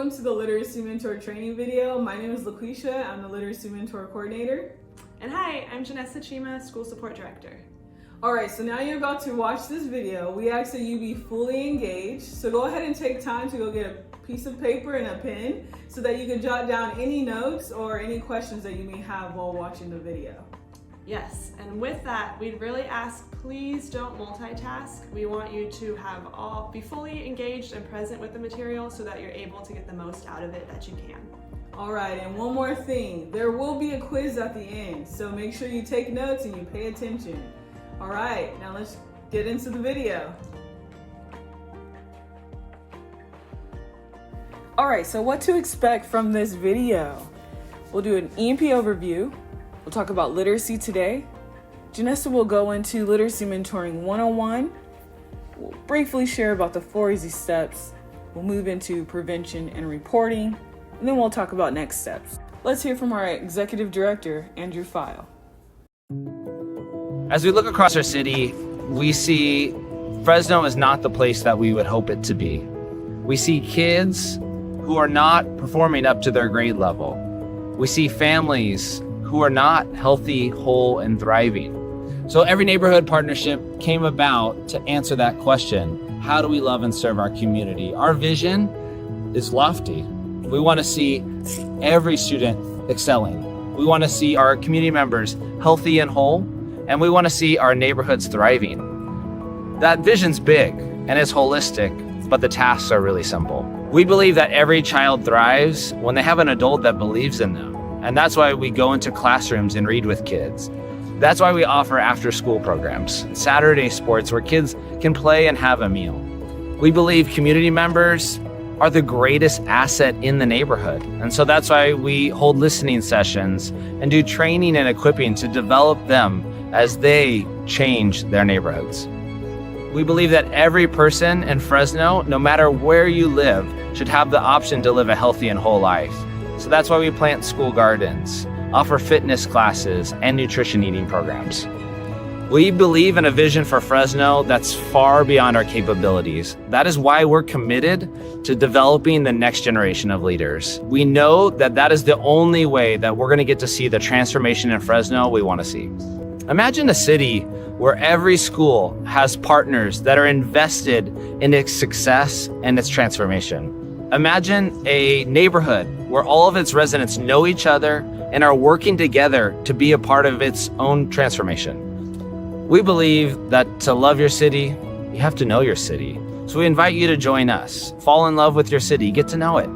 welcome to the Literacy Mentor training video. My name is LaQuisha. I'm the Literacy Mentor Coordinator. And hi, I'm Janessa Chima, School Support Director. Alright, so now you're about to watch this video. We ask that you be fully engaged. So go ahead and take time to go get a piece of paper and a pen so that you can jot down any notes or any questions that you may have while watching the video. Yes, and with that, we'd really ask, please don't multitask. We want you to be fully engaged and present with the material so that you're able to get the most out of it that you can. All right, and one more thing. There will be a quiz at the end, so make sure you take notes and you pay attention. All right, now let's get into the video. All right, so what to expect from this video? We'll do an EMP overview. We'll talk about literacy today. Janessa will go into Literacy Mentoring 101. We'll briefly share about the 4 easy steps. We'll move into prevention and reporting, and then we'll talk about next steps. Let's hear from our Executive Director, Andrew File. As we look across our city, we see Fresno is not the place that we would hope it to be. We see kids who are not performing up to their grade level. We see families who are not healthy, whole, and thriving. So every neighborhood partnership came about to answer that question. How do we love and serve our community? Our vision is lofty. We want to see every student excelling. We want to see our community members healthy and whole, and we want to see our neighborhoods thriving. That vision's big and it's holistic, but the tasks are really simple. We believe that every child thrives when they have an adult that believes in them. And that's why we go into classrooms and read with kids. That's why we offer after-school programs, Saturday sports where kids can play and have a meal. We believe community members are the greatest asset in the neighborhood. And so that's why we hold listening sessions and do training and equipping to develop them as they change their neighborhoods. We believe that every person in Fresno, no matter where you live, should have the option to live a healthy and whole life. So that's why we plant school gardens, offer fitness classes, and nutrition eating programs. We believe in a vision for Fresno that's far beyond our capabilities. That is why we're committed to developing the next generation of leaders. We know that that is the only way that we're going to get to see the transformation in Fresno we want to see. Imagine a city where every school has partners that are invested in its success and its transformation. Imagine a neighborhood where all of its residents know each other and are working together to be a part of its own transformation. We believe that to love your city, you have to know your city. So we invite you to join us. Fall in love with your city, get to know it.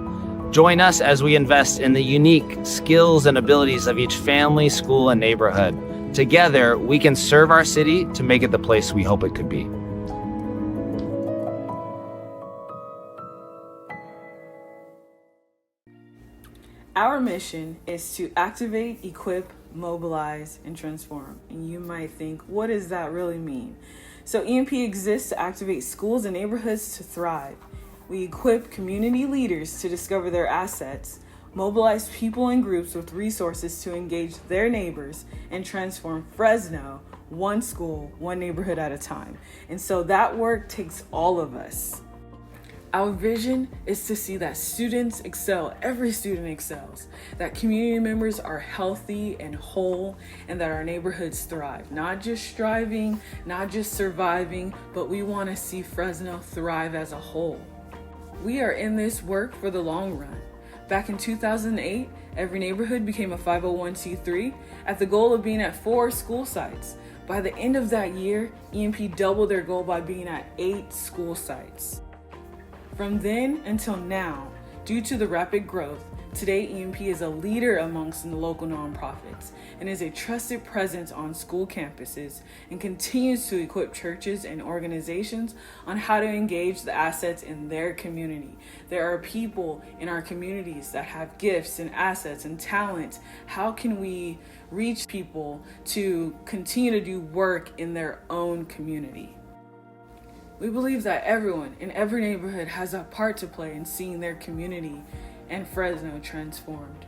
Join us as we invest in the unique skills and abilities of each family, school, and neighborhood. Together, we can serve our city to make it the place we hope it could be. Our mission is to activate, equip, mobilize, and transform. And you might think, what does that really mean? So EMP exists to activate schools and neighborhoods to thrive. We equip community leaders to discover their assets, mobilize people and groups with resources to engage their neighbors, and transform Fresno one school, one neighborhood at a time. And so that work takes all of us. Our vision is to see that students excel, every student excels, that community members are healthy and whole, and that our neighborhoods thrive. Not just striving, not just surviving, but we want to see Fresno thrive as a whole. We are in this work for the long run. Back in 2008, every neighborhood became a 501c3 at the goal of being at 4 school sites. By the end of that year, EMP doubled their goal by being at 8 school sites. From then until now, due to the rapid growth, today EMP is a leader amongst the local nonprofits and is a trusted presence on school campuses and continues to equip churches and organizations on how to engage the assets in their community. There are people in our communities that have gifts and assets and talent. How can we reach people to continue to do work in their own community? We believe that everyone in every neighborhood has a part to play in seeing their community and Fresno transformed.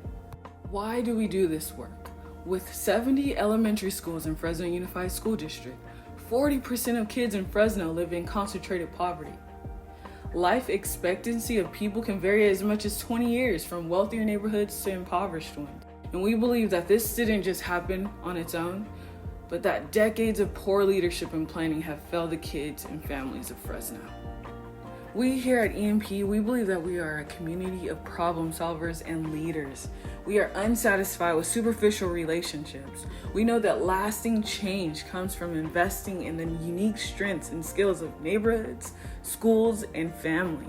Why do we do this work? With 70 elementary schools in Fresno Unified School District, 40% of kids in Fresno live in concentrated poverty. Life expectancy of people can vary as much as 20 years from wealthier neighborhoods to impoverished ones. And we believe that this didn't just happen on its own, but that decades of poor leadership and planning have failed the kids and families of Fresno. We here at EMP, we believe that we are a community of problem solvers and leaders. We are unsatisfied with superficial relationships. We know that lasting change comes from investing in the unique strengths and skills of neighborhoods, schools, and family.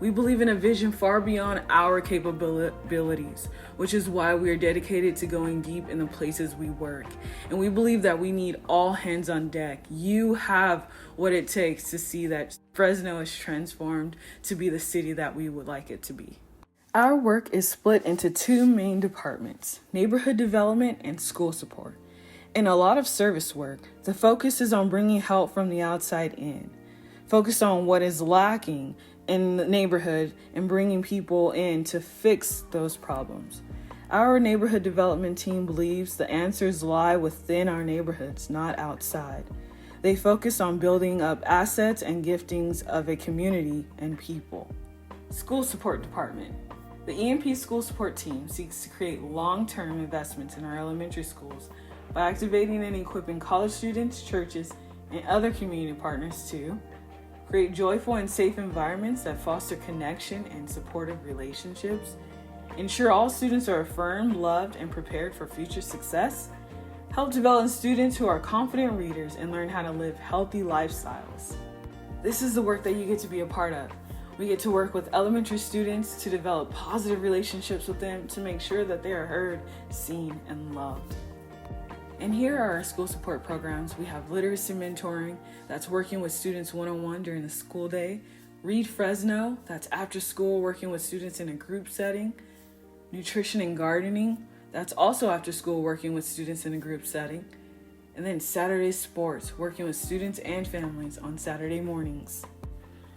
We believe in a vision far beyond our capabilities, which is why we are dedicated to going deep in the places we work. And we believe that we need all hands on deck. You have what it takes to see that Fresno is transformed to be the city that we would like it to be. Our work is split into two main departments, neighborhood development and school support. In a lot of service work, the focus is on bringing help from the outside in. Focus on what is lacking in the neighborhood and bringing people in to fix those problems. Our neighborhood development team believes the answers lie within our neighborhoods, not outside. They focus on building up assets and giftings of a community and people. School support department. The EMP school support team seeks to create long-term investments in our elementary schools by activating and equipping college students, churches, and other community partners to create joyful and safe environments that foster connection and supportive relationships, ensure all students are affirmed, loved, and prepared for future success, help develop students who are confident readers and learn how to live healthy lifestyles. This is the work that you get to be a part of. We get to work with elementary students to develop positive relationships with them to make sure that they are heard, seen, and loved. And here are our school support programs. We have literacy mentoring, that's working with students one-on-one during the school day. Read Fresno, that's after school working with students in a group setting. Nutrition and gardening, that's also after school working with students in a group setting. And then Saturday sports, working with students and families on Saturday mornings.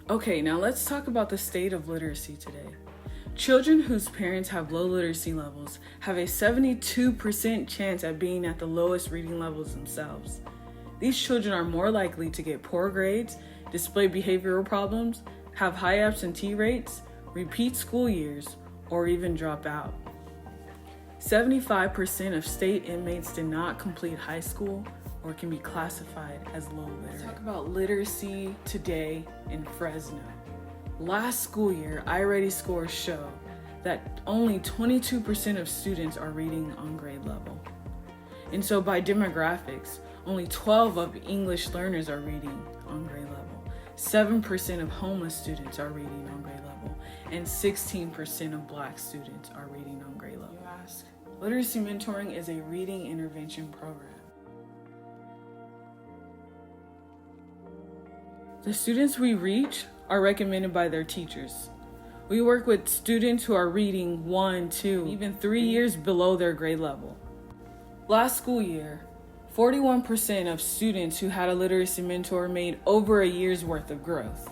Okay, now let's talk about the state of literacy today. Children whose parents have low literacy levels have a 72% chance at being at the lowest reading levels themselves. These children are more likely to get poor grades, display behavioral problems, have high absentee rates, repeat school years, or even drop out. 75% of state inmates did not complete high school or can be classified as low literate. Let's talk about literacy today in Fresno. Last school year, iReady scores show that only 22% of students are reading on grade level. And so by demographics, only 12 of English learners are reading on grade level. 7% of homeless students are reading on grade level, and 16% of Black students are reading on grade level. You ask, literacy mentoring is a reading intervention program. The students we reach are recommended by their teachers. We work with students who are reading 1, 2, even 3 years below their grade level. Last school year, 41% of students who had a literacy mentor made over a year's worth of growth.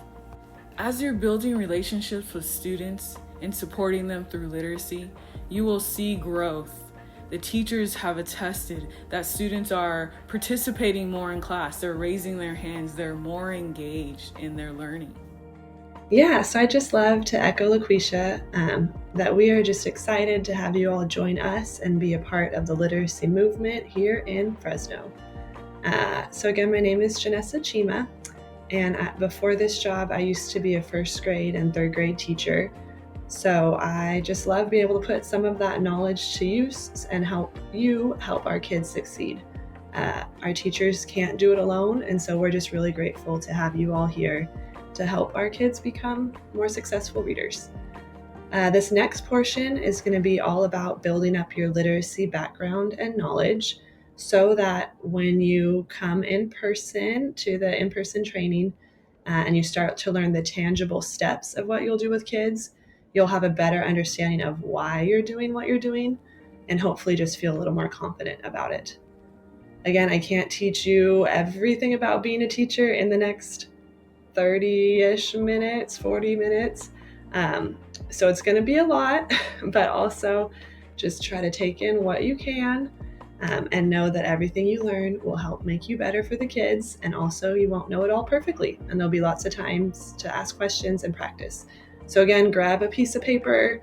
As you're building relationships with students and supporting them through literacy, you will see growth. The teachers have attested that students are participating more in class, they're raising their hands, they're more engaged in their learning. Yeah, so I just love to echo LaQuisha that we are just excited to have you all join us and be a part of the literacy movement here in Fresno. So again, my name is Janessa Chima, and before this job, I used to be a first grade and third grade teacher. So I just love being able to put some of that knowledge to use and help our kids succeed. Our teachers can't do it alone, and so we're just really grateful to have you all here to help our kids become more successful readers. This next portion is going to be all about building up your literacy background and knowledge so that when you come in person to the in-person training and you start to learn the tangible steps of what you'll do with kids, you'll have a better understanding of why you're doing what you're doing and hopefully just feel a little more confident about it. Again, I can't teach you everything about being a teacher in the next 30-ish minutes, 40 minutes. So it's going to be a lot, but also just try to take in what you can and know that everything you learn will help make you better for the kids. And also, you won't know it all perfectly. And there'll be lots of times to ask questions and practice. So again, grab a piece of paper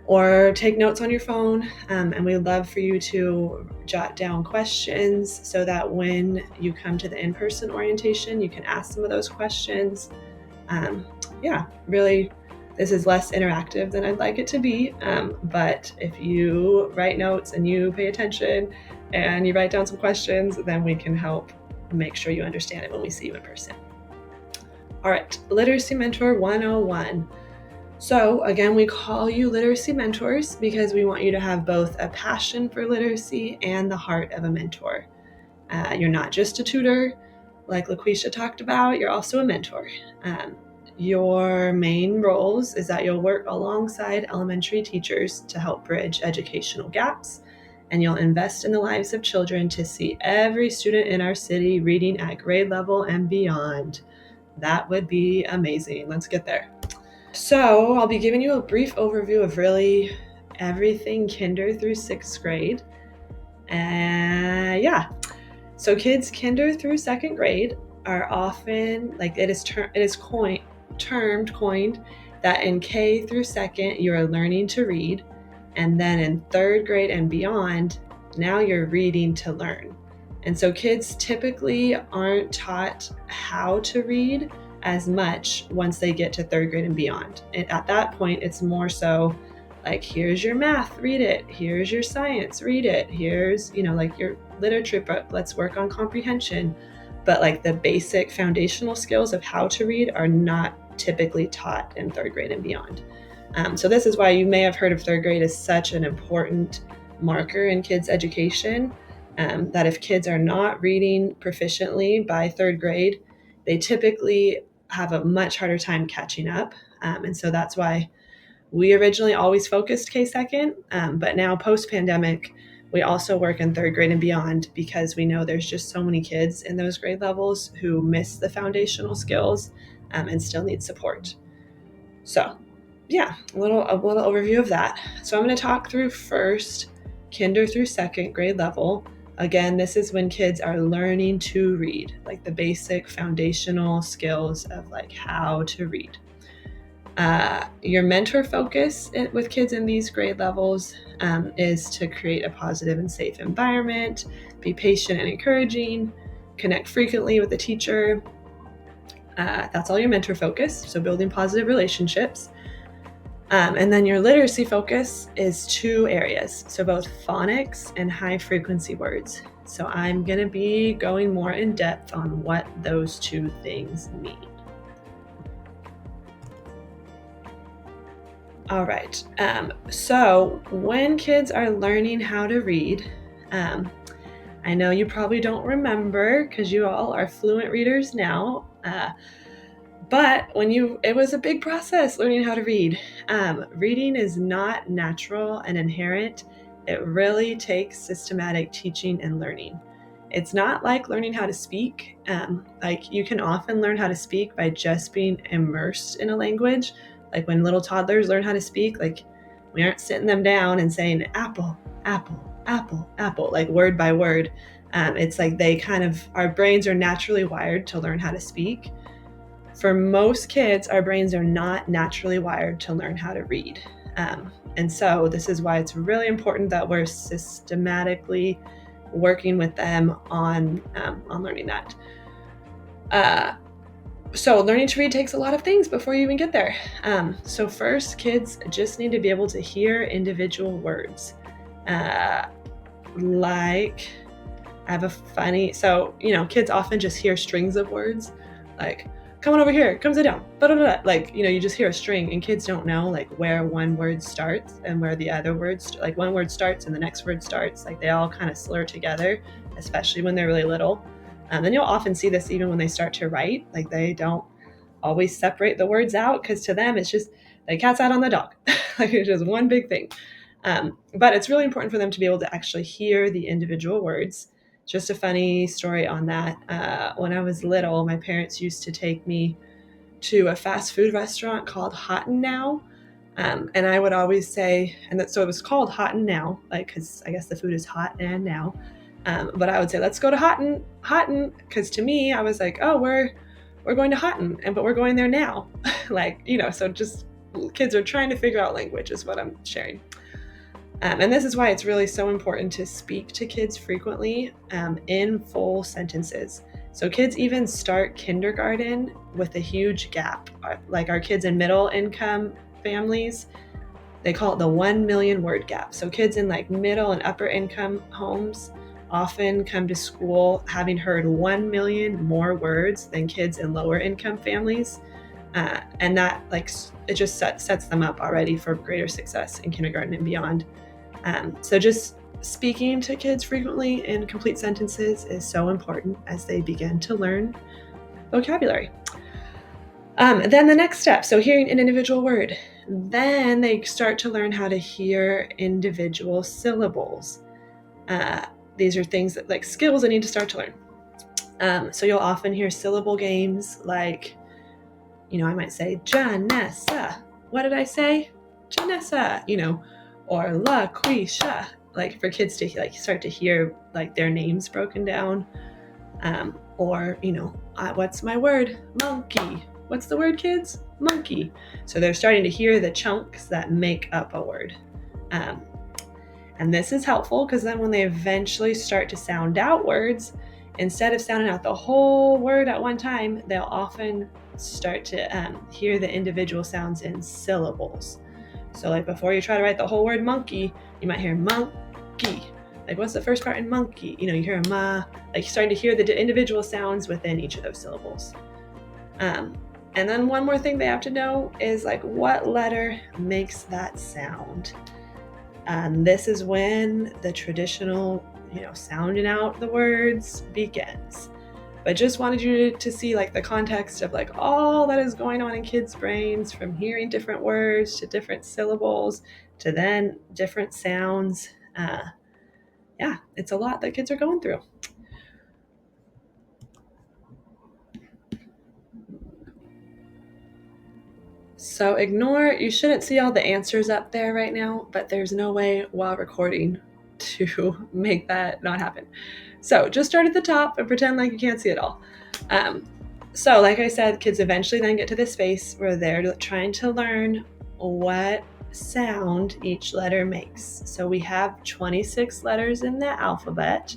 or take notes on your phone. And we'd love for you to jot down questions so that when you come to the in-person orientation, you can ask some of those questions. Really, this is less interactive than I'd like it to be. But if you write notes and you pay attention and you write down some questions, then we can help make sure you understand it when we see you in person. All right, Literacy Mentor 101. So again, we call you literacy mentors because we want you to have both a passion for literacy and the heart of a mentor. You're not just a tutor, like LaQuisha talked about, you're also a mentor. Your main roles is that you'll work alongside elementary teachers to help bridge educational gaps, and you'll invest in the lives of children to see every student in our city reading at grade level and beyond. That would be amazing. Let's get there. So I'll be giving you a brief overview of really everything kinder through sixth grade. So kids kinder through second grade are often, like it is coined that in K through second, you are learning to read. And then in third grade and beyond, now you're reading to learn. And so kids typically aren't taught how to read as much once they get to third grade and beyond. And at that point, it's more so like, here's your math, read it. Here's your science, read it. Here's, like your literature book, let's work on comprehension. But like the basic foundational skills of how to read are not typically taught in third grade and beyond. So this is why you may have heard of third grade as such an important marker in kids' education, that if kids are not reading proficiently by third grade, they typically have a much harder time catching up. And so that's why we originally always focused K-2, but now post-pandemic, we also work in third grade and beyond because we know there's just so many kids in those grade levels who miss the foundational skills and still need support. So a little overview of that. So I'm going to talk through first kinder through second grade level. Again, this is when kids are learning to read, like the basic foundational skills of like how to read. Your mentor focus with kids in these grade levels is to create a positive and safe environment, be patient and encouraging, connect frequently with the teacher. That's all your mentor focus, so building positive relationships. And then your literacy focus is 2 areas, so both phonics and high frequency words. So I'm going to be going more in depth on what those 2 things mean. All right. So when kids are learning how to read, I know you probably don't remember because you all are fluent readers now, but it was a big process learning how to read. Reading is not natural and inherent. It really takes systematic teaching and learning. It's not like learning how to speak. Like you can often learn how to speak by just being immersed in a language. Like when little toddlers learn how to speak, like we aren't sitting them down and saying apple, apple, apple, apple, like word by word. It's like our brains are naturally wired to learn how to speak. For most kids, our brains are not naturally wired to learn how to read. And so this is why it's really important that we're systematically working with them on learning that. So learning to read takes a lot of things before you even get there. So first, kids just need to be able to hear individual words. Like, I have a funny, kids often just hear strings of words, like, come on over here, come sit down, like, you just hear a string, and kids don't know, like, where one word starts and where the other words, like, one word starts and the next word starts, like, they all kind of slur together, especially when they're really little. And you'll often see this even when they start to write, like, they don't always separate the words out, because to them, it's just, the cat's out on the dog, like, it's just one big thing. But it's really important for them to be able to actually hear the individual words. Just a funny story on that. When I was little, my parents used to take me to a fast food restaurant called Hot and Now. And I would always say, so it was called Hot and Now, like, because I guess the food is hot and now. But I would say, let's go to Hotten, because to me, I was like, oh, we're going to Hotten, but we're going there now. Like, so just kids are trying to figure out language is what I'm sharing. And this is why it's really so important to speak to kids frequently in full sentences. So kids even start kindergarten with a huge gap. Like our kids in middle income families, they call it the 1 million word gap. So kids in like middle and upper income homes often come to school having heard 1 million more words than kids in lower income families. And that it just sets them up already for greater success in kindergarten and beyond. So just speaking to kids frequently in complete sentences is so important as they begin to learn vocabulary. Then the next step, so hearing an individual word, then they start to learn how to hear individual syllables. These are things that like skills they need to start to learn. So you'll often hear syllable games like, I might say Janessa. What did I say? Janessa, or LaQuisha, like for kids to like start to hear like their names broken down. Or, what's my word? Monkey. What's the word, kids? Monkey. So they're starting to hear the chunks that make up a word. And this is helpful because then when they eventually start to sound out words, instead of sounding out the whole word at one time, they'll often start to hear the individual sounds in syllables. So like before you try to write the whole word monkey, you might hear monkey. Like what's the first part in monkey? You hear a ma, like you're starting to hear the individual sounds within each of those syllables. And then one more thing they have to know is like what letter makes that sound. And this is when the traditional, sounding out the words begins. But just wanted you to see like the context of like all that is going on in kids' brains, from hearing different words to different syllables to then different sounds. It's a lot that kids are going through. So you shouldn't see all the answers up there right now, but there's no way while recording to make that not happen. So just start at the top and pretend like you can't see it all. So like I said, kids eventually then get to this space where they're trying to learn what sound each letter makes. So we have 26 letters in the alphabet,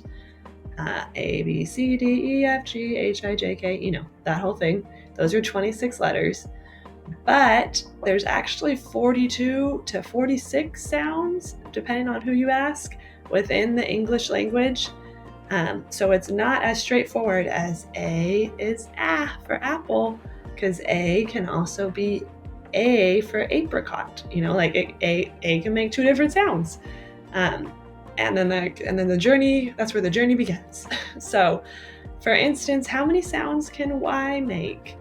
A, B, C, D, E, F, G, H, I, J, K, that whole thing. Those are 26 letters. But there's actually 42 to 46 sounds, depending on who you ask, within the English language. So it's not as straightforward as A is A for apple, because A can also be A for apricot. Like A can make two different sounds. And then the journey, that's where the journey begins. So, for instance, how many sounds can Y make?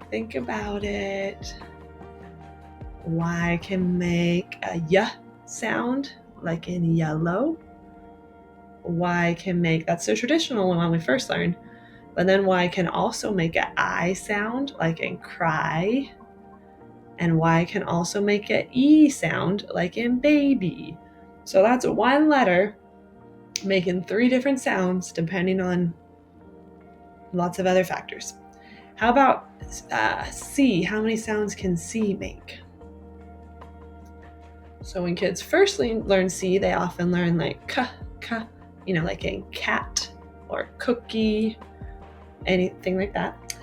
Think about it. Y can make a Y sound, like in yellow. Y can make, that's the traditional one we first learned, but then Y can also make an I sound, like in cry. And Y can also make an E sound, like in baby. So that's one letter making three different sounds depending on lots of other factors. How about C? How many sounds can C make? So when kids first learn C, they often learn like k, like in cat or cookie, anything like that.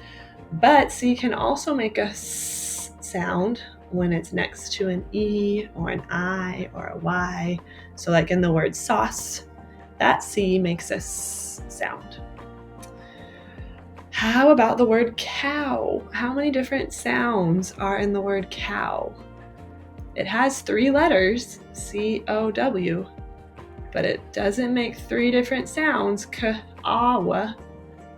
But C can also make a S sound when it's next to an E or an I or a Y. So like in the word sauce, that C makes a S sound. How about the word cow? How many different sounds are in the word cow? It has three letters, C-O-W, but it doesn't make three different sounds, k-aw.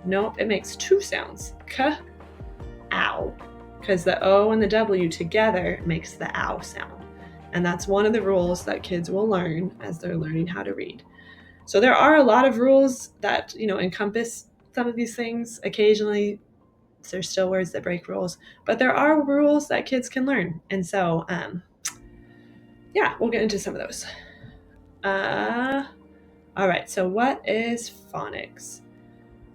Nope, it makes two sounds, k-ow, because the O and the W together makes the ow sound. And that's one of the rules that kids will learn as they're learning how to read. So there are a lot of rules that, encompass some of these things. Occasionally, there's still words that break rules, but there are rules that kids can learn. And so yeah, we'll get into some of those. All right, so what is phonics?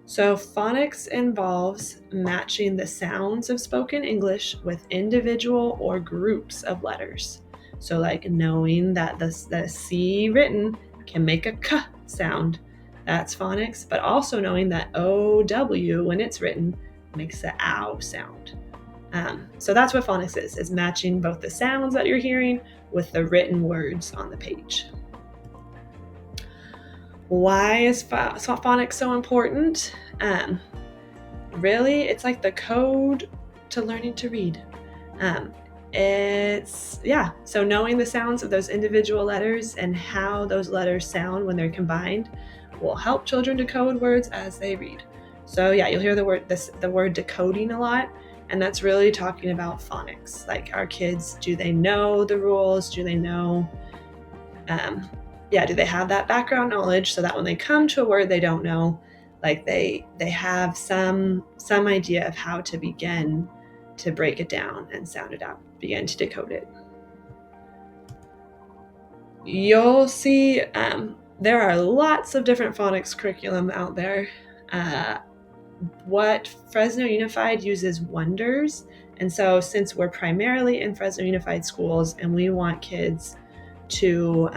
So phonics involves matching the sounds of spoken English with individual or groups of letters. So like knowing that the C written can make a K sound, that's phonics, but also knowing that OW when it's written makes the OW sound. So that's what phonics is matching both the sounds that you're hearing with the written words on the page. Why is phonics so important? Really, it's like the code to learning to read. So knowing the sounds of those individual letters and how those letters sound when they're combined will help children decode words as they read. So yeah, you'll hear the word decoding a lot, and that's really talking about phonics. Like our kids, do they know the rules? Do they know do they have that background knowledge so that when they come to a word they don't know, like they have some idea of how to begin to break it down and sound it out, begin to decode it. You'll see there are lots of different phonics curriculum out there. What Fresno Unified uses Wonders, and so since we're primarily in Fresno Unified schools and we want kids to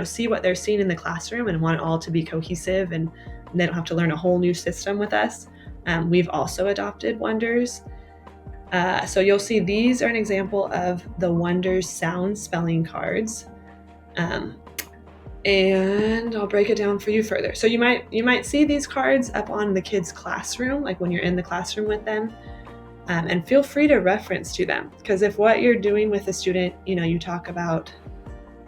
see what they're seeing in the classroom and want it all to be cohesive and they don't have to learn a whole new system with us, we've also adopted Wonders. So you'll see these are an example of the Wonders sound spelling cards. And I'll break it down for you further. So you might see these cards up on the kids' classroom, like when you're in the classroom with them. And feel free to reference to them, because if what you're doing with a student, you talk about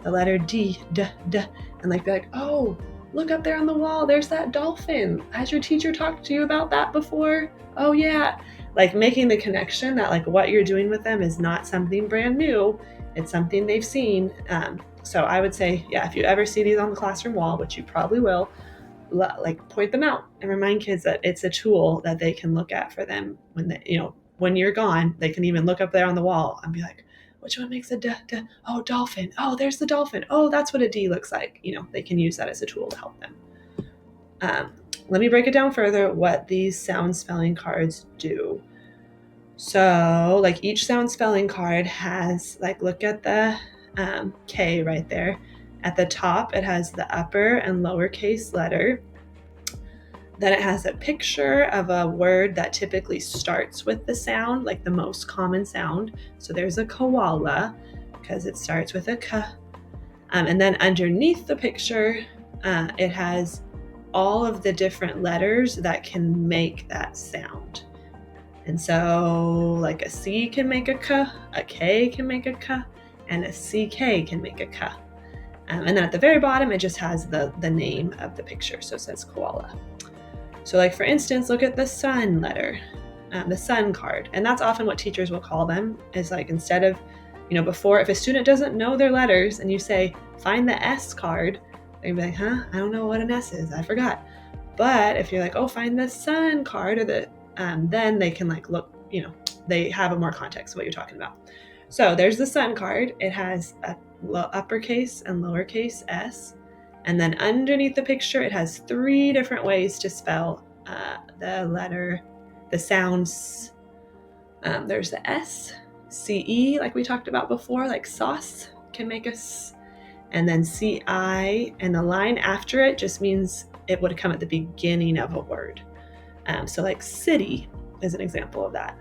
the letter D, and like they're like, oh, look up there on the wall, there's that dolphin. Has your teacher talked to you about that before? Oh yeah. Like making the connection that like what you're doing with them is not something brand new, it's something they've seen. So I would say, yeah, if you ever see these on the classroom wall, which you probably will, like point them out and remind kids that it's a tool that they can look at for them when you're gone. They can even look up there on the wall and be like, which one makes a D? Oh, dolphin. Oh, there's the dolphin. Oh, that's what a D looks like. They can use that as a tool to help them. Let me break it down further what these sound spelling cards do. So like each sound spelling card has, like, look at the K right there. At the top, it has the upper and lowercase letter. Then it has a picture of a word that typically starts with the sound, like the most common sound. So there's a koala because it starts with a K. And then underneath the picture, it has all of the different letters that can make that sound. And so like a C can make a K, a K can make a K, and a CK can make a K. And then at the very bottom, it just has the name of the picture. So it says koala. So like for instance, look at the sun letter, the sun card. And that's often what teachers will call them, is like instead of, before, if a student doesn't know their letters and you say, find the S card, they'd be like, huh, I don't know what an S is, I forgot. But if you're like, oh, find the sun card, or then they can like look, they have a more context of what you're talking about. So there's the sun card. It has a uppercase and lowercase S. And then underneath the picture, it has 3 different ways to spell the sounds. There's the S, CE, like we talked about before, like sauce can make us, and then CI, and the line after it just means it would come at the beginning of a word. So like city is an example of that.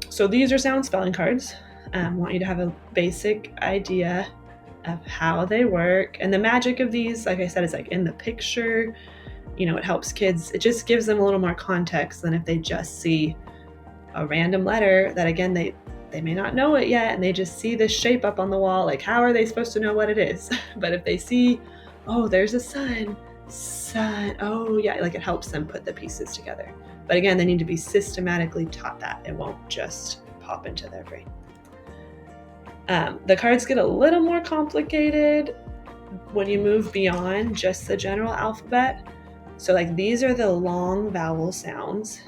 So these are sound spelling cards. I want you to have a basic idea of how they work. And the magic of these, like I said, is like in the picture, it helps kids. It just gives them a little more context than if they just see a random letter that, again, they may not know it yet, and they just see this shape up on the wall. Like, how are they supposed to know what it is? But if they see, oh, there's a sun, oh yeah, like it helps them put the pieces together. But again, they need to be systematically taught that. It won't just pop into their brain. The cards get a little more complicated when you move beyond just the general alphabet. So like these are the long vowel sounds.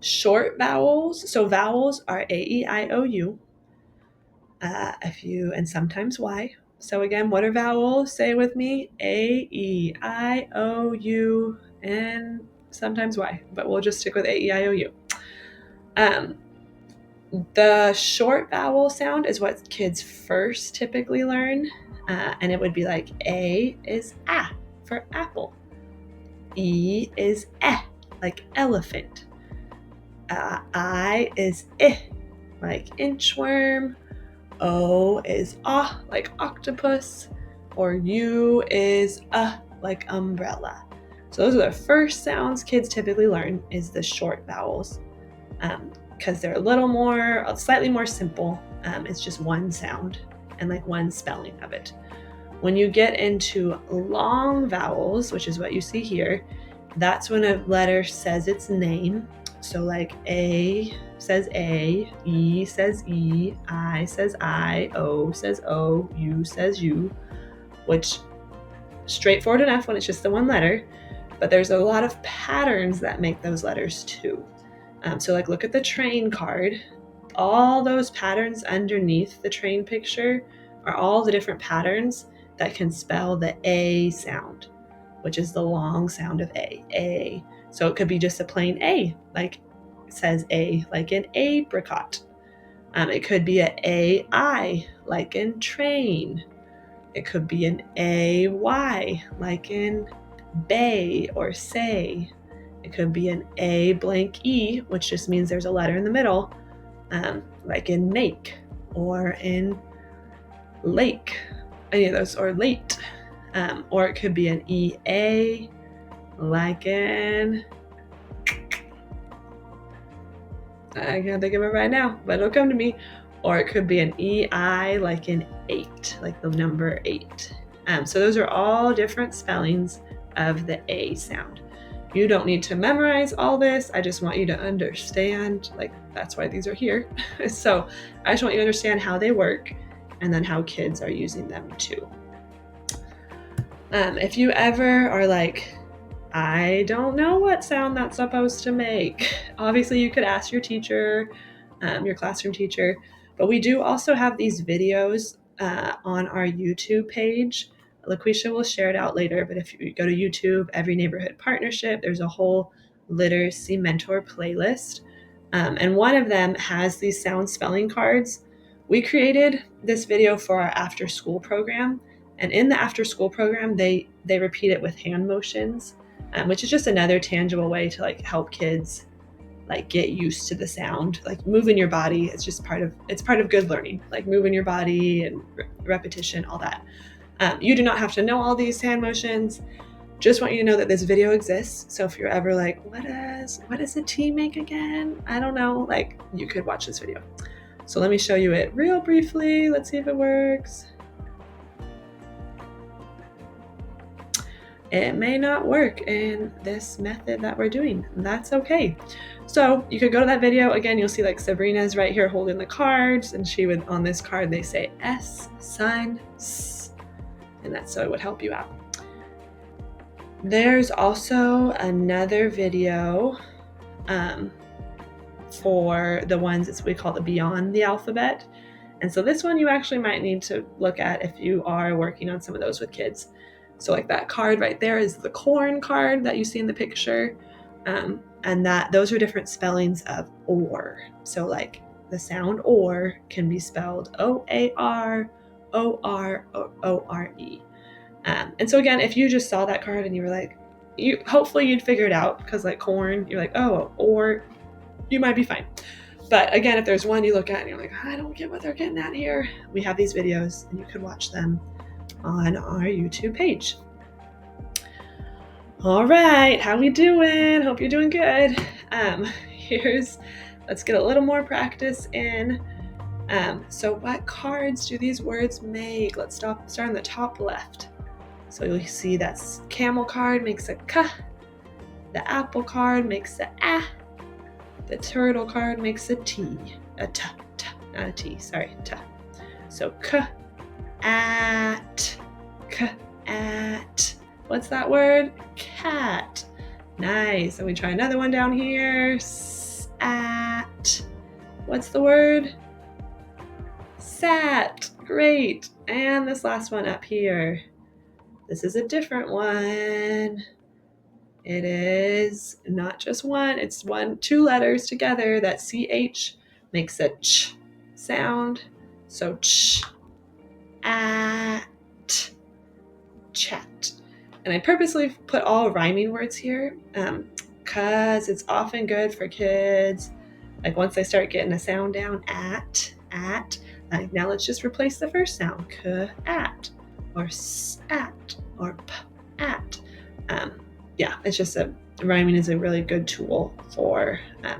Short vowels. So vowels are A, E, I, O, U. And sometimes Y. So again, what are vowels? Say it with me. A, E, I, O, U, and sometimes Y. But we'll just stick with A, E, I, O, U. The short vowel sound is what kids first typically learn. And it would be like A is A for apple. E is E, like elephant. I is I, like inchworm. O is ah, like octopus. Or U is like umbrella. So those are the first sounds kids typically learn, is the short vowels, because they're slightly more simple. It's just one sound and like one spelling of it. When you get into long vowels, which is what you see here, that's when a letter says its name. So like A says A, E says E, I says I, O says O, U says U, which straightforward enough when it's just the one letter, but there's a lot of patterns that make those letters too. So like look at the train card. All those patterns underneath the train picture are all the different patterns that can spell the A sound, which is the long sound of A. So it could be just a plain A, like it says A, like in apricot. It could be an AI, like in train. It could be an AY, like in bay or say. It could be an A blank E, which just means there's a letter in the middle, like in make or in lake, any of those, or late. Or it could be an EA, like in, I can't think of it right now, but it'll come to me. Or it could be an EI, like in 8, like the number 8. So those are all different spellings of the A sound. You don't need to memorize all this. I just want you to understand, like that's why these are here. So I just want you to understand how they work and then how kids are using them too. If you ever are like, I don't know what sound that's supposed to make, obviously you could ask your teacher, your classroom teacher, but we do also have these videos on our YouTube page. LaQuisha will share it out later, but if you go to YouTube, Every Neighborhood Partnership, there's a whole literacy mentor playlist. And one of them has these sound spelling cards. We created this video for our after school program. And in the after school program, they repeat it with hand motions, which is just another tangible way to like help kids like get used to the sound, like moving your body. It's just part of good learning, like moving your body and repetition, all that. You do not have to know all these hand motions. Just want you to know that this video exists. So if you're ever like, what does a T make again? I don't know. Like, you could watch this video. So let me show you it real briefly. Let's see if it works. It may not work in this method that we're doing. That's okay. So you could go to that video. Again, you'll see like Sabrina's right here holding the cards, and she would, on this card, they say S, sun, S, and that's so it would help you out. There's also another video for the ones that we call the Beyond the Alphabet. And so this one you actually might need to look at if you are working on some of those with kids. So like that card right there is the corn card that you see in the picture. And those are different spellings of or. So like the sound or can be spelled O-A-R, O-R, O-R-E. And so again, if you just saw that card and you were like, hopefully you'd figure it out, because like corn, you're like, oh, or you might be fine. But again, if there's one you look at and you're like, I don't get what they're getting at here, we have these videos and you could watch them on our YouTube page. All right, how we doing? Hope you're doing good. Let's get a little more practice in. So what cards do these words make? Let's start on the top left. So you'll see that camel card makes a K, the apple card makes a A, the turtle card makes a T, a T, not a T, sorry, T. So K, at, what's that word? Cat. Nice. And we try another one down here. at. What's the word? Sat. Great. And this last one up here. This is a different one. It is not just one, it's two letters together. That CH makes a ch sound. So ch, at, chat. And I purposely put all rhyming words here because it's often good for kids. Like once they start getting a sound down, at, like now let's just replace the first sound, k, at, or s, at, or p, at. Yeah, it's just rhyming is a really good tool for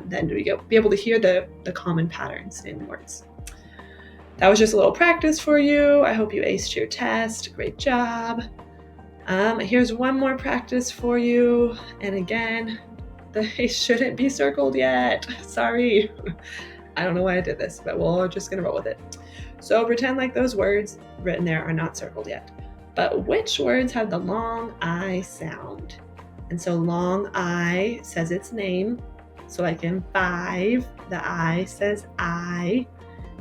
then be able to hear the common patterns in words. That was just a little practice for you. I hope you aced your test. Great job. Here's one more practice for you. And again, they shouldn't be circled yet. Sorry. I don't know why I did this, but we're just going to roll with it. So pretend like those words written there are not circled yet. But which words have the long I sound? And so long I says its name. So like in 5, the I says I.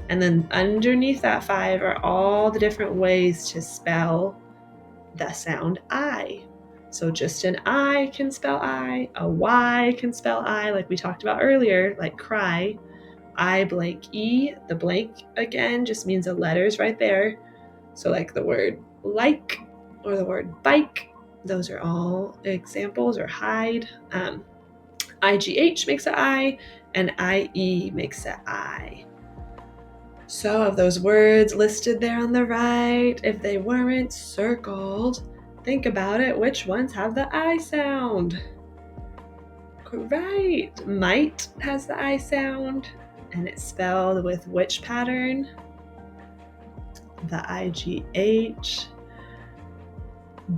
And then underneath that 5 are all the different ways to spell the sound I. So just an I can spell I, a Y can spell I, like we talked about earlier, like cry. I blank E, the blank again just means the letters right there. So like the word like or the word bike, those are all examples, or hide. IGH makes an I, and IE makes an I. So of those words listed there on the right, if they weren't circled, think about it. Which ones have the I sound? Right. Might has the I sound, and it's spelled with which pattern? The IGH.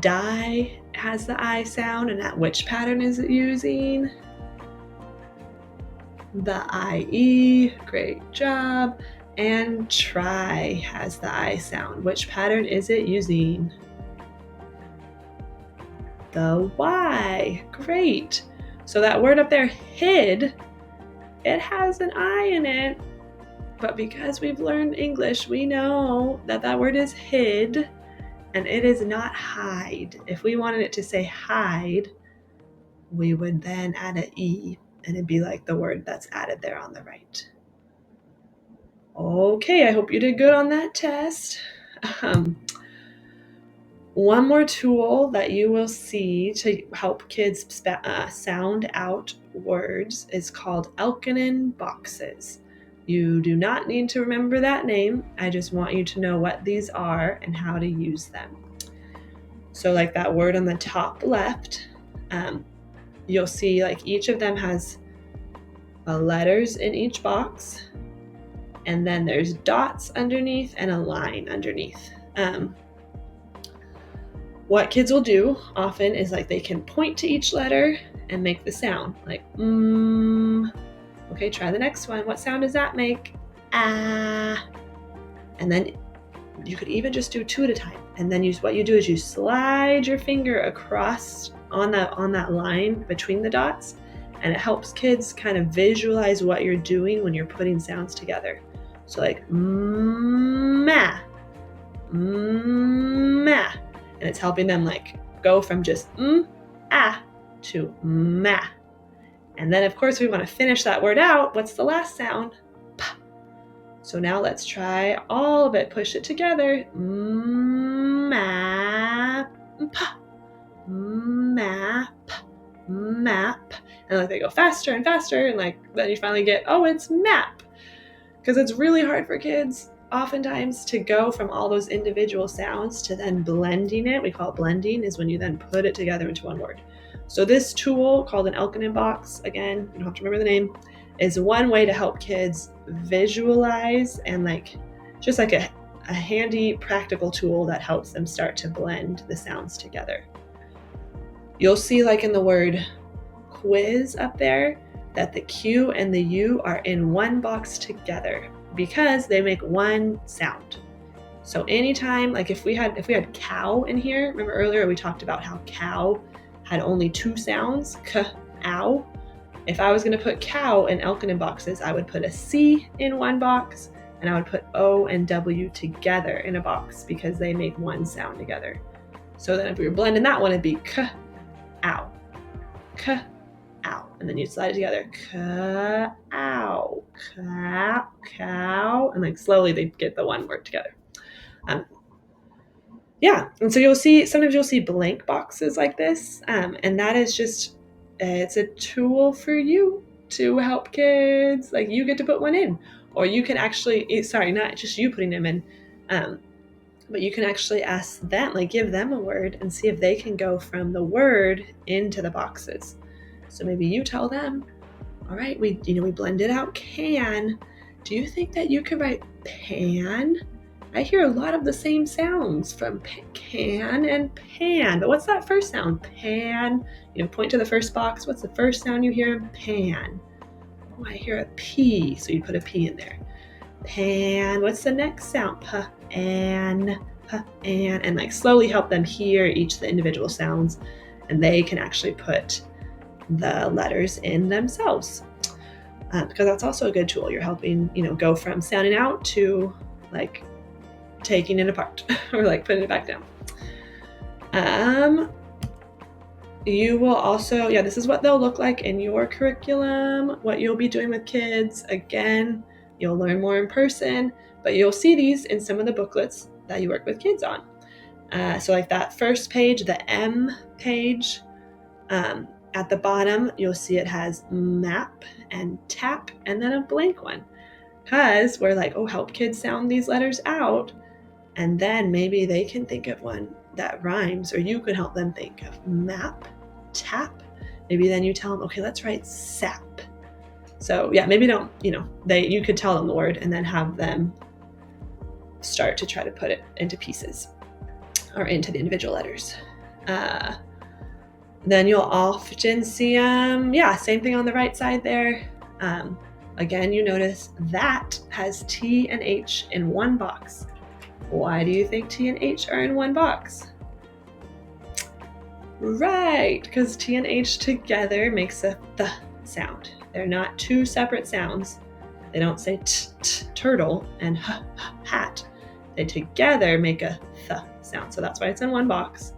Die has the I sound, and at which pattern is it using? The IE. Great job. And try has the I sound. Which pattern is it using? The Y. Great. So that word up there, hid, it has an I in it. But because we've learned English, we know that that word is hid, and it is not hide. If we wanted it to say hide, we would then add an E, and it'd be like the word that's added there on the right. Okay, I hope you did good on that test. One more tool that you will see to help kids sound out words is called Elkonin boxes. You do not need to remember that name. I just want you to know what these are and how to use them. So like that word on the top left, you'll see like each of them has letters in each box, and then there's dots underneath and a line underneath. What kids will do often is like they can point to each letter and make the sound like Okay, try the next one. What sound does that make? Ah. And then you could even just do 2 at a time. And then what you do is you slide your finger across on that line between the dots, and it helps kids kind of visualize what you're doing when you're putting sounds together. So like ma, ma, and it's helping them like go from just ah to ma. And then of course we want to finish that word out. What's the last sound? P. So now let's try all of it. Push it together. Map, map, map. And like they go faster and faster, and like then you finally get, oh, it's map. Because it's really hard for kids oftentimes to go from all those individual sounds to then blending it. We call it blending, is when you then put it together into one word. So this tool called an Elkonin box, again, you don't have to remember the name, is one way to help kids visualize and like just like a handy practical tool that helps them start to blend the sounds together. You'll see like in the word quiz up there that the Q and the U are in one box together because they make one sound. So anytime, like if we had cow in here, remember earlier we talked about how cow had only 2 sounds, k, ow. If I was going to put cow and elkin in boxes, I would put a C in one box, and I would put O and W together in a box because they make one sound together. So then if we were blending that one, it'd be k, ow, k, ow. And then you slide it together, k, ow, cow, cow. And like slowly they get the one word together. Yeah, and so sometimes you'll see blank boxes like this, and that is just, it's a tool for you to help kids. Like you get to put one in, or you can actually, sorry, not just you putting them in, but you can actually ask them, like give them a word and see if they can go from the word into the boxes. So maybe you tell them, all right, we blended out can. Do you think that you could write pan? I hear a lot of the same sounds from can and pan, but what's that first sound? Pan. Point to the first box. What's the first sound you hear? Pan. Oh, I hear a P, so you put a P in there. Pan. What's the next sound? Pan, and like slowly help them hear each of the individual sounds, and they can actually put the letters in themselves. Because that's also a good tool. You're helping, go from sounding out to like taking it apart or like putting it back down. You will also, this is what they'll look like in your curriculum, what you'll be doing with kids. Again, you'll learn more in person, but you'll see these in some of the booklets that you work with kids on. So like that first page, the M page, at the bottom, you'll see it has map and tap and then a blank one. Because we're like, help kids sound these letters out. And then maybe they can think of one that rhymes, or you can help them think of map, tap. Maybe then you tell them, okay, let's write sap. So maybe don't, you could tell them the word and then have them start to try to put it into pieces or into the individual letters. Then you'll often see, same thing on the right side there. Again, you notice that has T and H in one box. Why do you think T and H are in one box? Right, because T and H together makes a th sound. They're not two separate sounds. They don't say turtle and hat. They together make a th sound. So that's why it's in one box.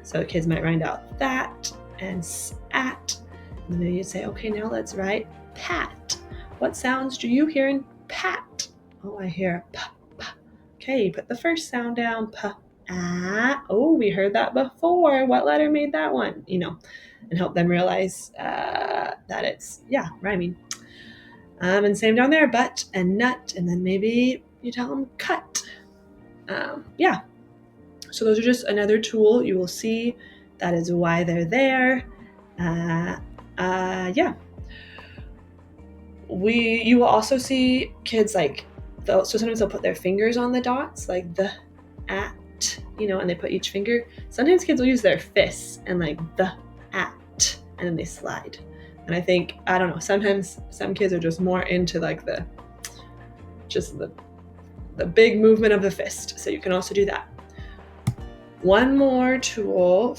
So kids might write out that and sat. And then you'd say, okay, now let's write pat. What sounds do you hear in pat? Oh, I hear p. Okay, put the first sound down, p, ah. Oh, we heard that before. What letter made that one? And help them realize that it's, rhyming. And same down there, but and nut, and then maybe you tell them cut. So those are just another tool you will see. That is why they're there. You will also see kids so sometimes they'll put their fingers on the dots, like the, at, and they put each finger. Sometimes kids will use their fists and like the, at, and then they slide. And I think, I don't know, sometimes some kids are just more into like the big movement of the fist. So you can also do that. One more tool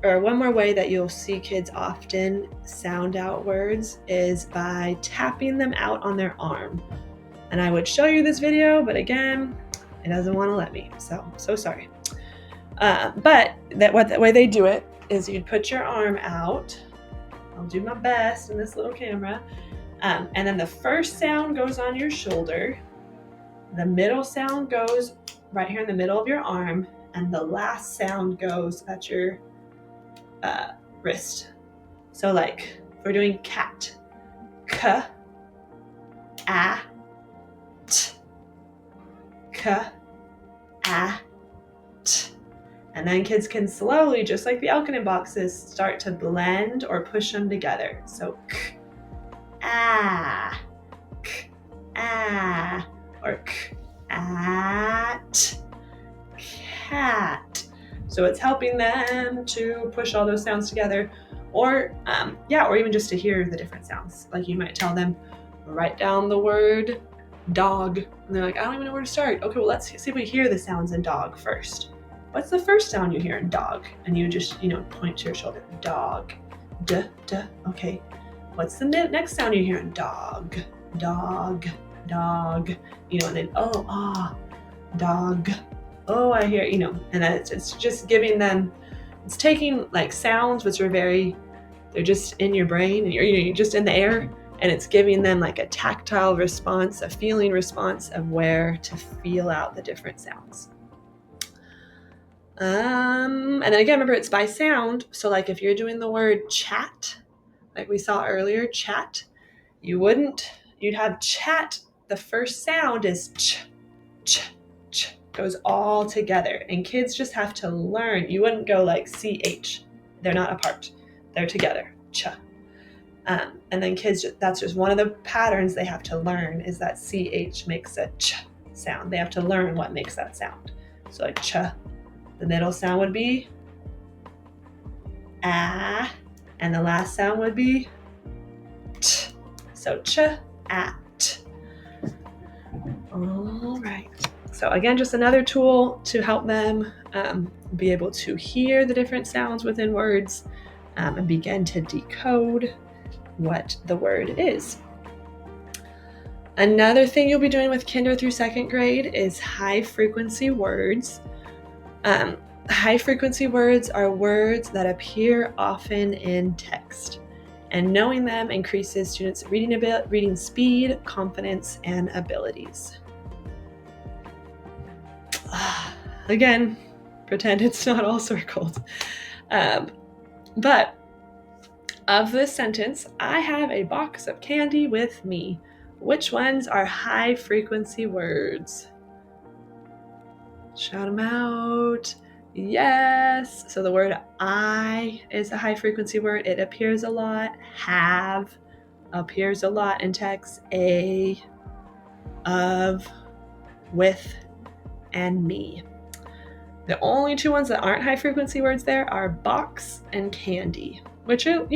one more way that you'll see kids often sound out words is by tapping them out on their arm. And I would show you this video, but again, it doesn't want to let me. So sorry. But the way they do it is you'd put your arm out. I'll do my best in this little camera. And then the first sound goes on your shoulder. The middle sound goes right here in the middle of your arm. And the last sound goes at your wrist. So like, if we're doing cat, k, a, t, k, a, t. And then kids can slowly, just like the alkaline boxes, start to blend or push them together. So k, a, or k, a, t. Cat. So it's helping them to push all those sounds together, or even just to hear the different sounds. Like you might tell them, write down the word dog, and they're like, I don't even know where to start. Okay, well, let's see if we hear the sounds in dog first. What's the first sound you hear in dog? And you just point to your shoulder. Dog. D. Okay. what's the next sound you're hearing? Dog, dog, dog, and then, oh, ah, dog, oh, I hear, and it's just giving them, it's taking like sounds which are they're just in your brain, and you're just in the air, and it's giving them like a tactile response, a feeling response of where to feel out the different sounds. And then again, remember, it's by sound. So like if you're doing the word chat, like we saw earlier, chat, you'd have chat. The first sound is ch, ch, ch, goes all together. And kids just have to learn. You wouldn't go like ch. They're not apart. They're together. Ch. And then kids, that's just one of the patterns they have to learn, is that ch makes a ch sound. They have to learn what makes that sound. So like ch. The middle sound would be ah, and the last sound would be t. So ch, ah, t. All right. So again, just another tool to help them be able to hear the different sounds within words and begin to decode what the word is. Another thing you'll be doing with kinder through second grade is high frequency words. High frequency words are words that appear often in text, and knowing them increases students' reading speed, confidence, and abilities. Again, pretend it's not all circled. But of this sentence, I have a box of candy with me. Which ones are high frequency words? Shout them out. Yes. So the word I is a high frequency word. It appears a lot. Have appears a lot in text. A, of, with, and me. The only two ones that aren't high frequency words there are box and candy, which are,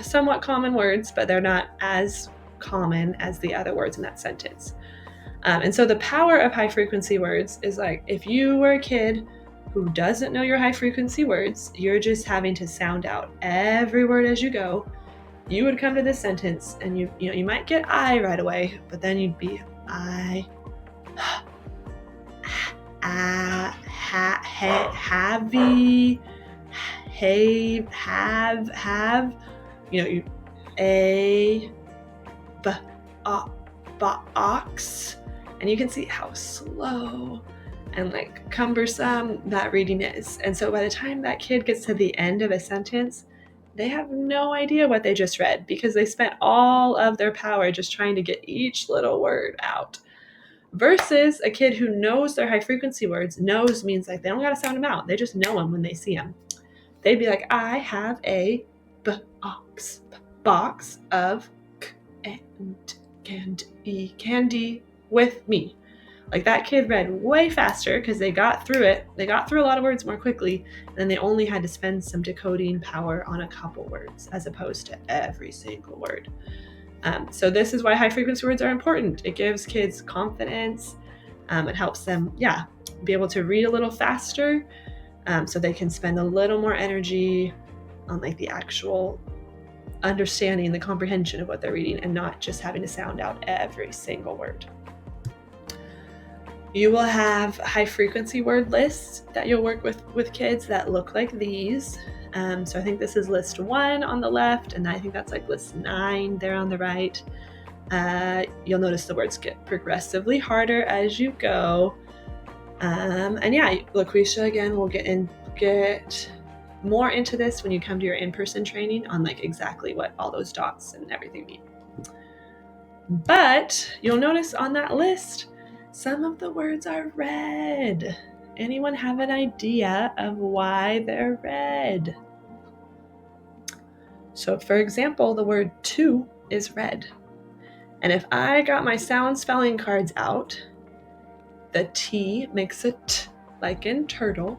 somewhat common words, but they're not as common as the other words in that sentence. And so the power of high frequency words is like, if you were a kid who doesn't know your high frequency words, you're just having to sound out every word as you go. You would come to this sentence and you might get I right away, but then you'd be I, have, you a, box, and you can see how slow and like cumbersome that reading is. And so by the time that kid gets to the end of a sentence, they have no idea what they just read, because they spent all of their power just trying to get each little word out. Versus a kid who knows their high frequency words, knows means like they don't gotta sound them out. They just know them when they see them. They'd be like, I have a box of candy with me. Like that kid read way faster because they got through it. They got through a lot of words more quickly, and they only had to spend some decoding power on a couple words as opposed to every single word. So this is why high frequency words are important. It gives kids confidence. It helps them, be able to read a little faster, so they can spend a little more energy on like the actual understanding, the comprehension of what they're reading, and not just having to sound out every single word. You will have high frequency word lists that you'll work with kids that look like these. So I think this is list 1 on the left, and I think that's like list 9 there on the right. You'll notice the words get progressively harder as you go. LaQuisha, again, will get more into this when you come to your in-person training on like exactly what all those dots and everything mean. But you'll notice on that list, some of the words are red. Anyone have an idea of why they're red? So for example, the word to is red. And if I got my sound spelling cards out, the T makes a T like in turtle,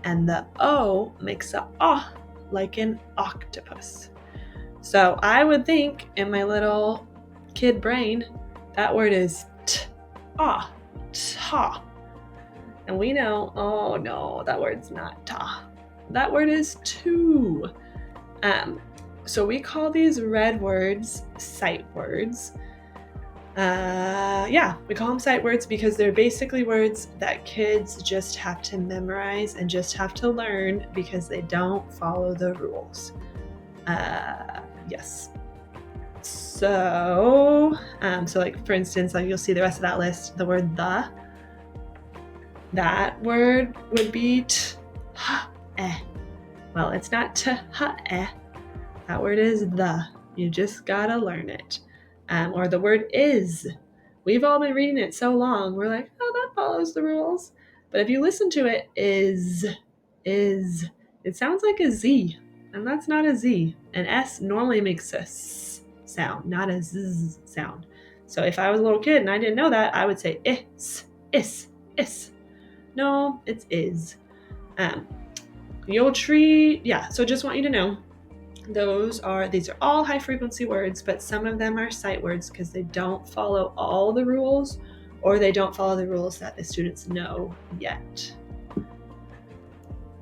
and the O makes a ah like in octopus. So I would think in my little kid brain, that word is ta. And we know, oh no, that word's not ta. That word is to. So we call these red words sight words. We call them sight words because they're basically words that kids just have to memorize and just have to learn because they don't follow the rules. Yes. So like for instance, like you'll see the rest of that list, the word the, that word would be t-ha-eh. Well, it's not t-ha-eh. That word is the. You just gotta learn it. Or the word is. We've all been reading it so long, we're like, oh, that follows the rules. But if you listen to it, is, it sounds like a Z, and that's not a Z. An S normally makes a S sound, not a Z sound. So if I was a little kid and I didn't know that, I would say is. No, it's is. So just want you to know, these are all high frequency words, but some of them are sight words because they don't follow all the rules, or they don't follow the rules that the students know yet.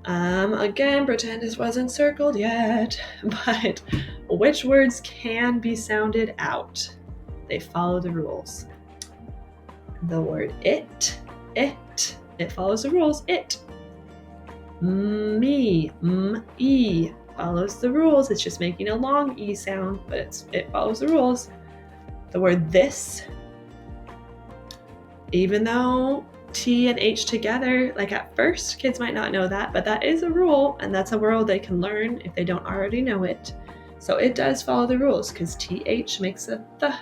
Again, pretend this wasn't circled yet, but which words can be sounded out? They follow the rules. The word it follows the rules, it. Me, e, follows the rules. It's just making a long E sound, but it follows the rules. The word this, even though T and H together, like at first, kids might not know that, but that is a rule, and that's a word they can learn if they don't already know it. So it does follow the rules because TH makes a the,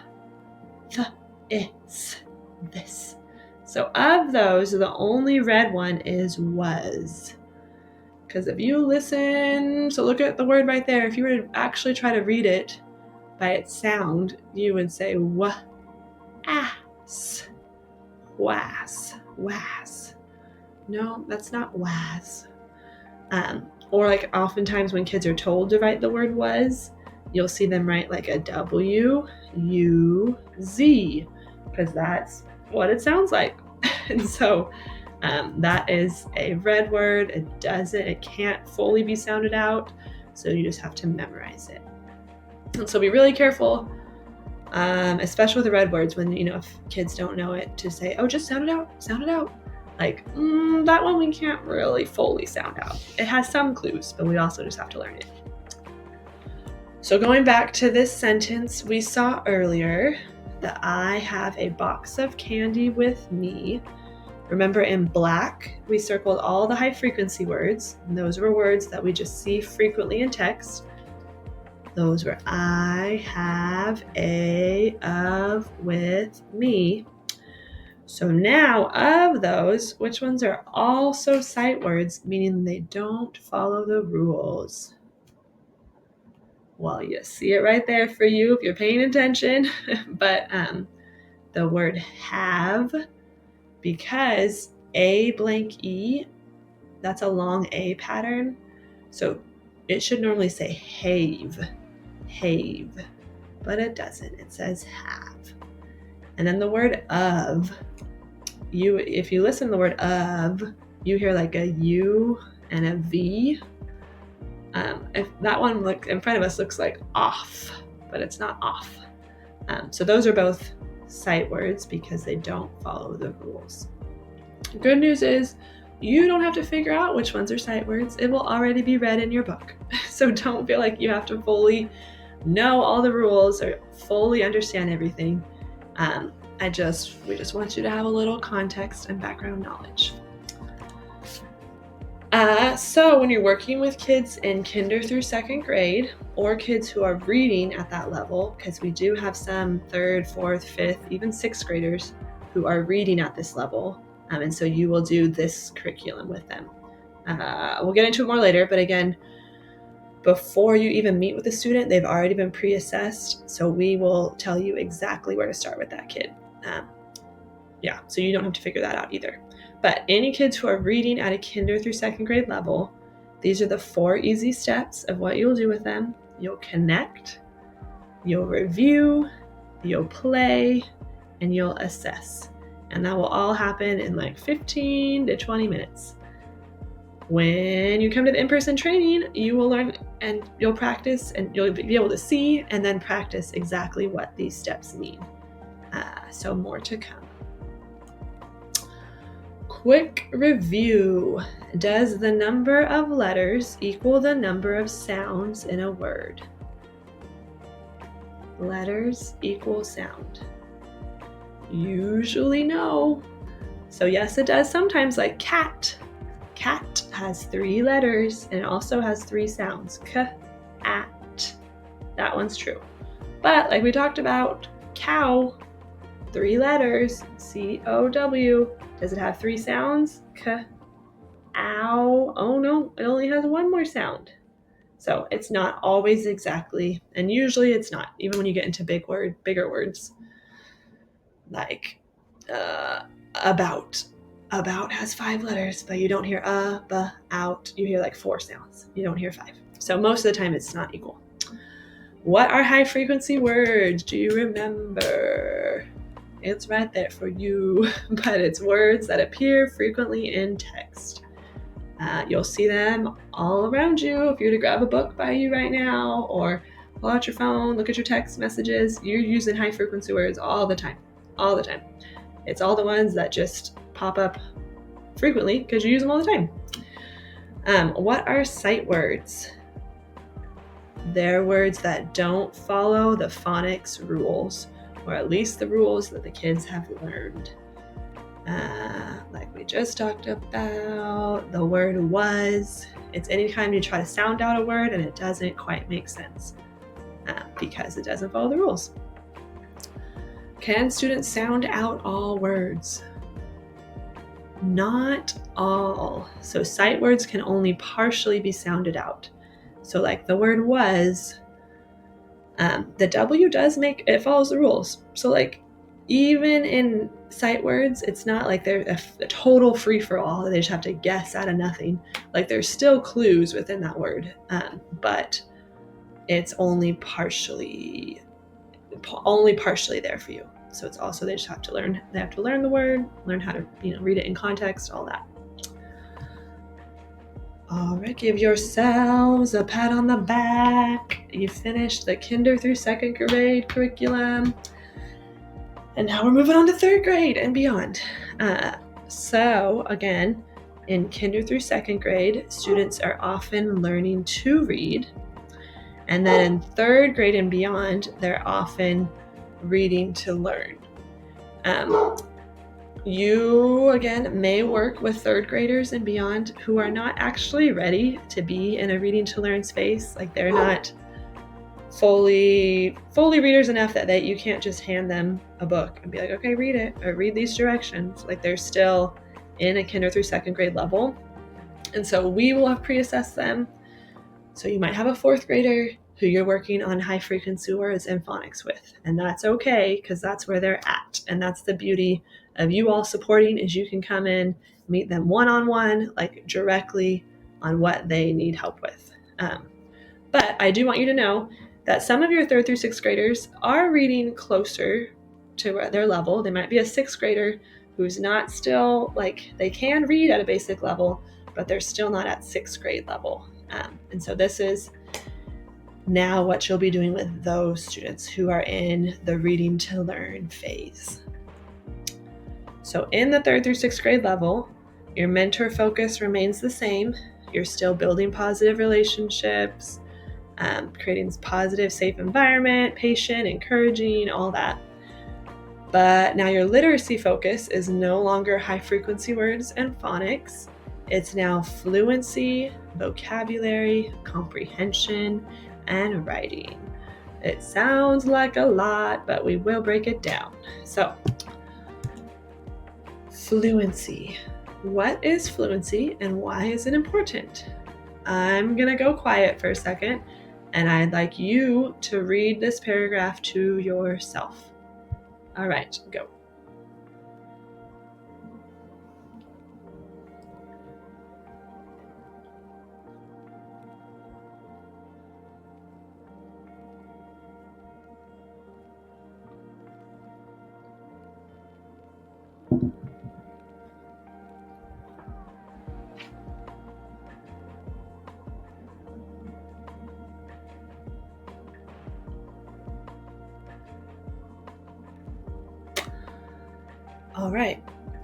it's, this. So of those, the only red one is was. Because if you listen, so look at the word right there. If you were to actually try to read it by its sound, you would say was. No, that's not was. Or like oftentimes when kids are told to write the word was, you'll see them write like a W-U-Z, because that's what it sounds like. And so that is a red word. It can't fully be sounded out, so you just have to memorize it. And so be really careful, especially with the red words, when if kids don't know it, to say, oh, just sound it out. Like, that one we can't really fully sound out. It has some clues, but we also just have to learn it. So going back to this sentence we saw earlier, that I have a box of candy with me. Remember, in black, we circled all the high frequency words, and those were words that we just see frequently in text. Those were I have a of with me. So now of those, which ones are also sight words, meaning they don't follow the rules? Well, you see it right there for you if you're paying attention. But the word have, because A blank E, that's a long A pattern. So it should normally say have, but it doesn't. It says have. And then the word of, if you listen to the word of, you hear like a U and a V. If that one in front of us looks like off, but it's not off. So those are both sight words because they don't follow the rules. Good news is you don't have to figure out which ones are sight words. It will already be read in your book. So don't feel like you have to fully know all the rules or fully understand everything. We just want you to have a little context and background knowledge. So when you're working with kids in kinder through second grade, or kids who are reading at that level, because we do have some third, fourth, fifth, even sixth graders who are reading at this level, and so you will do this curriculum with them. We'll get into it more later, but again, before you even meet with a student, they've already been pre-assessed, so we will tell you exactly where to start with that kid. So you don't have to figure that out either. But any kids who are reading at a kinder through second grade level, these are the 4 easy steps of what you'll do with them. You'll connect, you'll review, you'll play, and you'll assess. And that will all happen in like 15 to 20 minutes. When you come to the in-person training, you will learn and you'll practice and you'll be able to see and then practice exactly what these steps mean. So more to come. Quick review. Does the number of letters equal the number of sounds in a word? Letters equal sound. Usually no. So yes, it does sometimes, like cat. Cat has 3 letters and it also has 3 sounds. K, at. That one's true. But like we talked about, cow, 3 letters, C-O-W. Does it have 3 sounds? K, ow. Oh no, it only has 1 more sound. So it's not always exactly, and usually it's not, even when you get into bigger words, like about. About has 5 letters, but you don't hear b, out. You hear like 4 sounds. You don't hear 5. So most of the time it's not equal. What are high frequency words? Do you remember? It's right there for you, but it's words that appear frequently in text. You'll see them all around you. If you were to grab a book by you right now, or pull out your phone, look at your text messages, you're using high frequency words all the time. All the time. It's all the ones that just pop up frequently because you use them all the time. What are sight words? They're words that don't follow the phonics rules, or at least the rules that the kids have learned. Like we just talked about, the word was. It's anytime you try to sound out a word and it doesn't quite make sense because it doesn't follow the rules. Can students sound out all words? Not all. So sight words can only partially be sounded out. So like the word was, the W does it follows the rules. So like even in sight words, it's not like they're a total free-for-all. They just have to guess out of nothing. Like there's still clues within that word, but it's only partially there for you. So it's also, they have to learn the word, learn how to read it in context, all that. All right, give yourselves a pat on the back. You finished the kinder through 2nd grade curriculum. And now we're moving on to 3rd grade and beyond. So again, in kinder through 2nd grade, students are often learning to read. And then in 3rd grade and beyond, they're often reading to learn. You, again, may work with 3rd graders and beyond who are not actually ready to be in a reading to learn space. Like they're not fully readers enough that you can't just hand them a book and be like, okay, read it, or read these directions. Like they're still in a kinder through 2nd grade level. And so we will have pre-assessed them. So you might have a 4th grader who you're working on high frequency words and phonics with. And that's okay, because that's where they're at. And that's the beauty of you all supporting, is you can come in, meet them one-on-one, like directly on what they need help with. But I do want you to know that some of your 3rd through 6th graders are reading closer to their level. They might be a 6th grader who's not still, like, they can read at a basic level, but they're still not at 6th grade level. And so this is now what you'll be doing with those students who are in the reading to learn phase. So in the 3rd through 6th grade level, your mentor focus remains the same. You're still building positive relationships, creating this positive, safe environment, patient, encouraging, all that. But now your literacy focus is no longer high frequency words and phonics. It's now fluency, vocabulary, comprehension, and writing. It sounds like a lot, but we will break it down. So, fluency. What is fluency and why is it important? I'm going to go quiet for a second, and I'd like you to read this paragraph to yourself. All right, go. All right.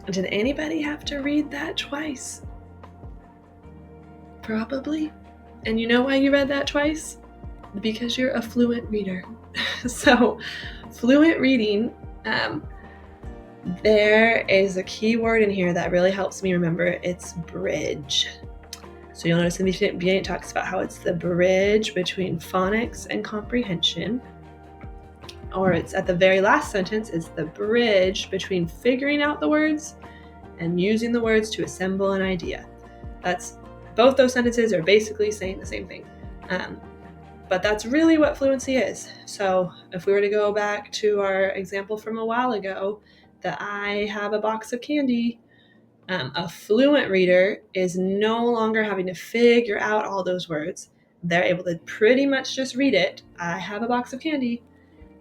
Did anybody have to read that twice? Probably. And you know why you read that twice? Because you're a fluent reader. So, fluent reading, there is a key word in here that really helps me remember. It's bridge. So you'll notice in the beginning it talks about how it's the bridge between phonics and comprehension. Or it's at the very last sentence, it's the bridge between figuring out the words and using the words to assemble an idea. Both those sentences are basically saying the same thing. But that's really what fluency is. So if we were to go back to our example from a while ago, that I have a box of candy, a fluent reader is no longer having to figure out all those words. They're able to pretty much just read it. I have a box of candy.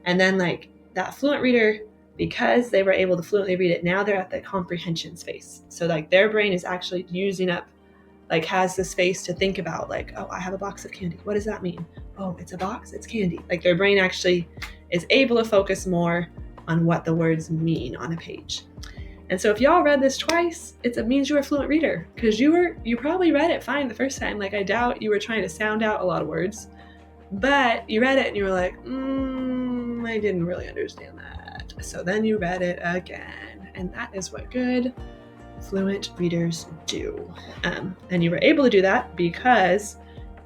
And then like that fluent reader, because they were able to fluently read it, now they're at the comprehension space. So like their brain is actually using up, like has the space to think about like, oh, I have a box of candy. What does that mean? Oh, it's a box, it's candy. Like their brain actually is able to focus more on what the words mean on a page. And so if y'all read this twice, it means you're a fluent reader, because you probably read it fine the first time. Like I doubt you were trying to sound out a lot of words, but you read it and you were like, I didn't really understand that. So then you read it again, and that is what good fluent readers do. And you were able to do that because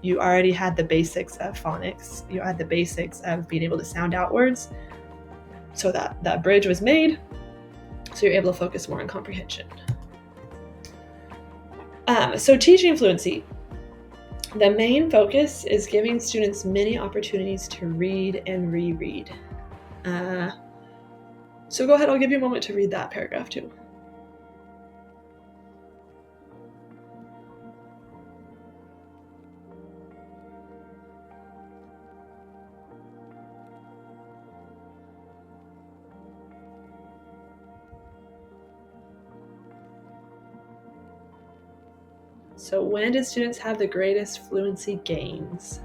you already had the basics of phonics. You had the basics of being able to sound out words. So that bridge was made. So you're able to focus more on comprehension. So teaching fluency. The main focus is giving students many opportunities to read and reread. So go ahead, I'll give you a moment to read that paragraph too. So when did students have the greatest fluency gains?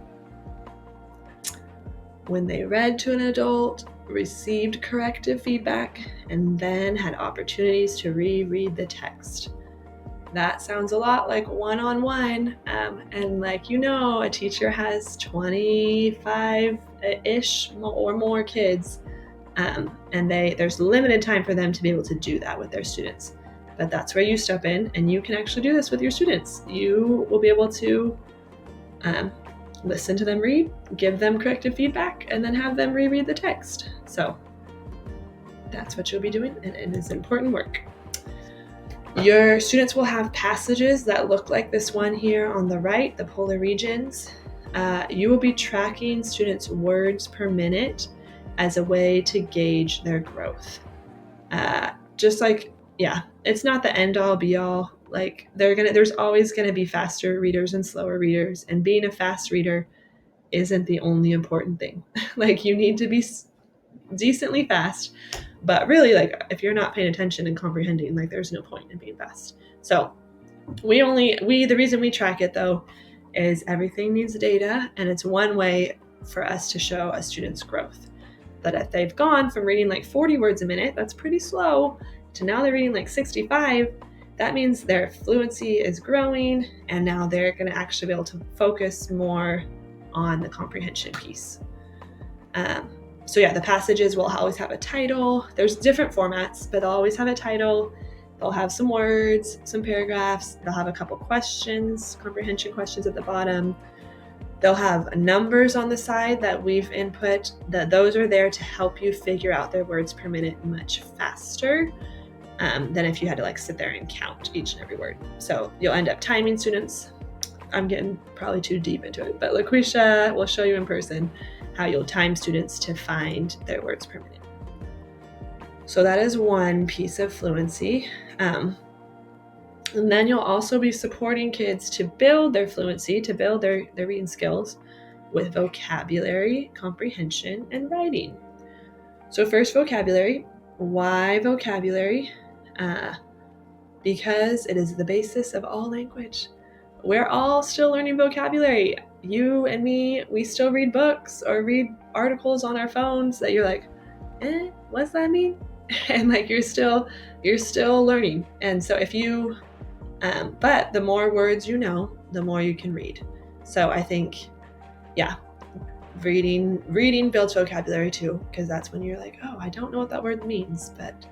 When they read to an adult, received corrective feedback, and then had opportunities to reread the text. That sounds a lot like one-on-one, and like a teacher has 25-ish or more kids, and there's limited time for them to be able to do that with their students. But that's where you step in, and you can actually do this with your students. You will be able to listen to them read, give them corrective feedback, and then have them reread the text. So that's what you'll be doing, and it is important work. Your students will have passages that look like this one here on the right, the polar regions. You will be tracking students' words per minute as a way to gauge their growth. It's not the end all be all. Like there's always gonna be faster readers and slower readers, and being a fast reader isn't the only important thing. Like you need to be decently fast, but really like if you're not paying attention and comprehending, like there's no point in being fast. So the reason we track it though is everything needs data, and it's one way for us to show a student's growth. That if they've gone from reading like 40 words a minute, that's pretty slow, to now they're reading like 65, that means their fluency is growing, and now they're going to actually be able to focus more on the comprehension piece. The passages will always have a title. There's different formats, but they'll always have a title. They'll have some words, some paragraphs. They'll have a couple questions, comprehension questions at the bottom. They'll have numbers on the side that we've input, that those are there to help you figure out their words per minute much faster than if you had to like sit there and count each and every word. So you'll end up timing students. I'm getting probably too deep into it, but LaQuisha will show you in person how you'll time students to find their words per minute. So that is one piece of fluency. And then you'll also be supporting kids to build their fluency, to build their reading skills with vocabulary, comprehension, and writing. So first, vocabulary. Why vocabulary? Because it is the basis of all language. We're all still learning vocabulary. You and me, we still read books or read articles on our phones that you're like, what does that mean? and like you're still learning. And so if you but the more words you know, the more you can read. So I think, yeah, reading builds vocabulary too, because that's when you're like, oh, I don't know what that word means, but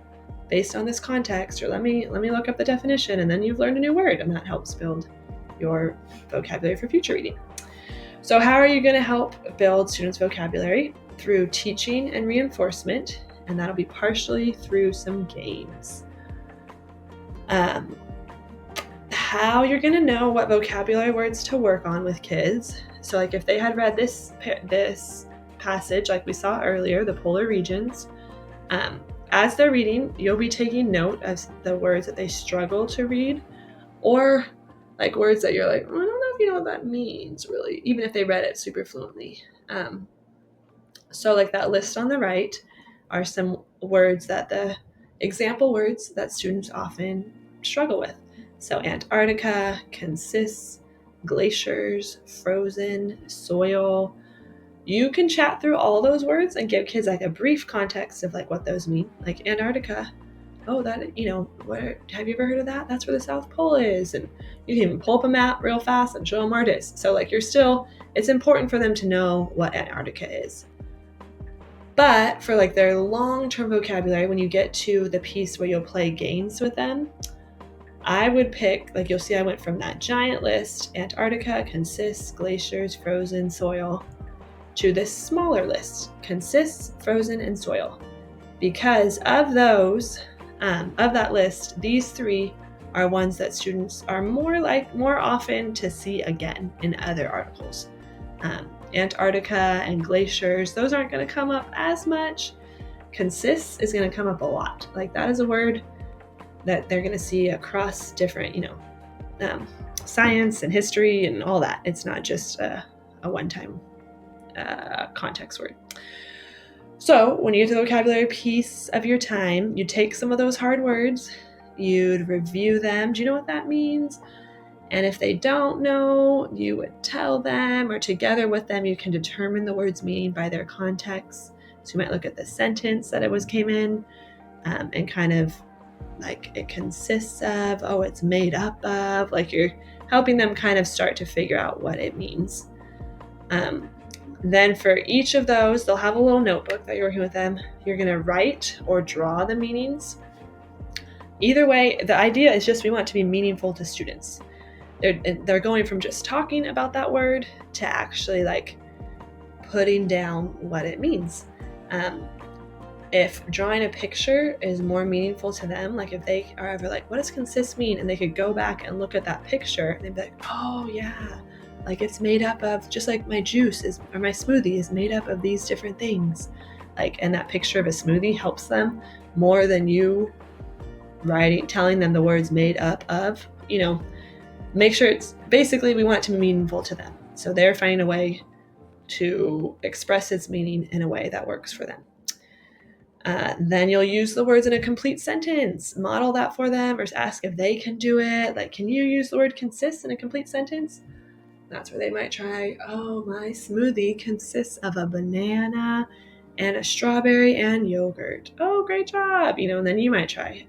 based on this context, or let me look up the definition, and then you've learned a new word, and that helps build your vocabulary for future reading. So how are you going to help build students' vocabulary? Through teaching and reinforcement, and that'll be partially through some games. How you're going to know what vocabulary words to work on with kids. So like if they had read this passage like we saw earlier, the polar regions, as they're reading, you'll be taking note of the words that they struggle to read, or like words that you're like, I don't know if you know what that means really, even if they read it super fluently. So like that list on the right are some words that the example words that students often struggle with. So Antarctica, consists, glaciers, frozen, soil. You can chat through all those words and give kids like a brief context of like what those mean. Like Antarctica, oh, that, where, have you ever heard of that? That's where the South Pole is. And you can even pull up a map real fast and show them where it is. So like it's important for them to know what Antarctica is. But for like their long-term vocabulary, when you get to the piece where you'll play games with them, I would pick, like you'll see I went from that giant list, Antarctica, consists, glaciers, frozen, soil, to this smaller list, consists, frozen, and soil. Because of those, of that list, these three are ones that students are more often to see again in other articles. Antarctica and glaciers, those aren't going to come up as much. Consists is going to come up a lot. Like that is a word that they're going to see across different, science and history and all that. It's not just a one-time context word. So when you get to the vocabulary piece of your time, you take some of those hard words, you'd review them. Do you know what that means? And if they don't know, you would tell them, or together with them, you can determine the word's meaning by their context. So you might look at the sentence that it came in, and kind of like it consists of, oh, it's made up of, like you're helping them kind of start to figure out what it means. Then for each of those, they'll have a little notebook that you're working with them. You're going to write or draw the meanings. Either way, the idea is just we want it to be meaningful to students. They're going from just talking about that word to actually like putting down what it means. If drawing a picture is more meaningful to them, like if they are ever like, what does consist mean? And they could go back and look at that picture and they'd be like, oh yeah, like it's made up of, just like my juice is, or my smoothie is made up of these different things. Like, and that picture of a smoothie helps them more than you telling them the words made up of, make sure it's basically, we want it to be meaningful to them. So they're finding a way to express its meaning in a way that works for them. Then you'll use the words in a complete sentence, model that for them, or ask if they can do it. Like, can you use the word consists in a complete sentence? That's where they might try, oh, my smoothie consists of a banana and a strawberry and yogurt. Oh, great job. And then you might try,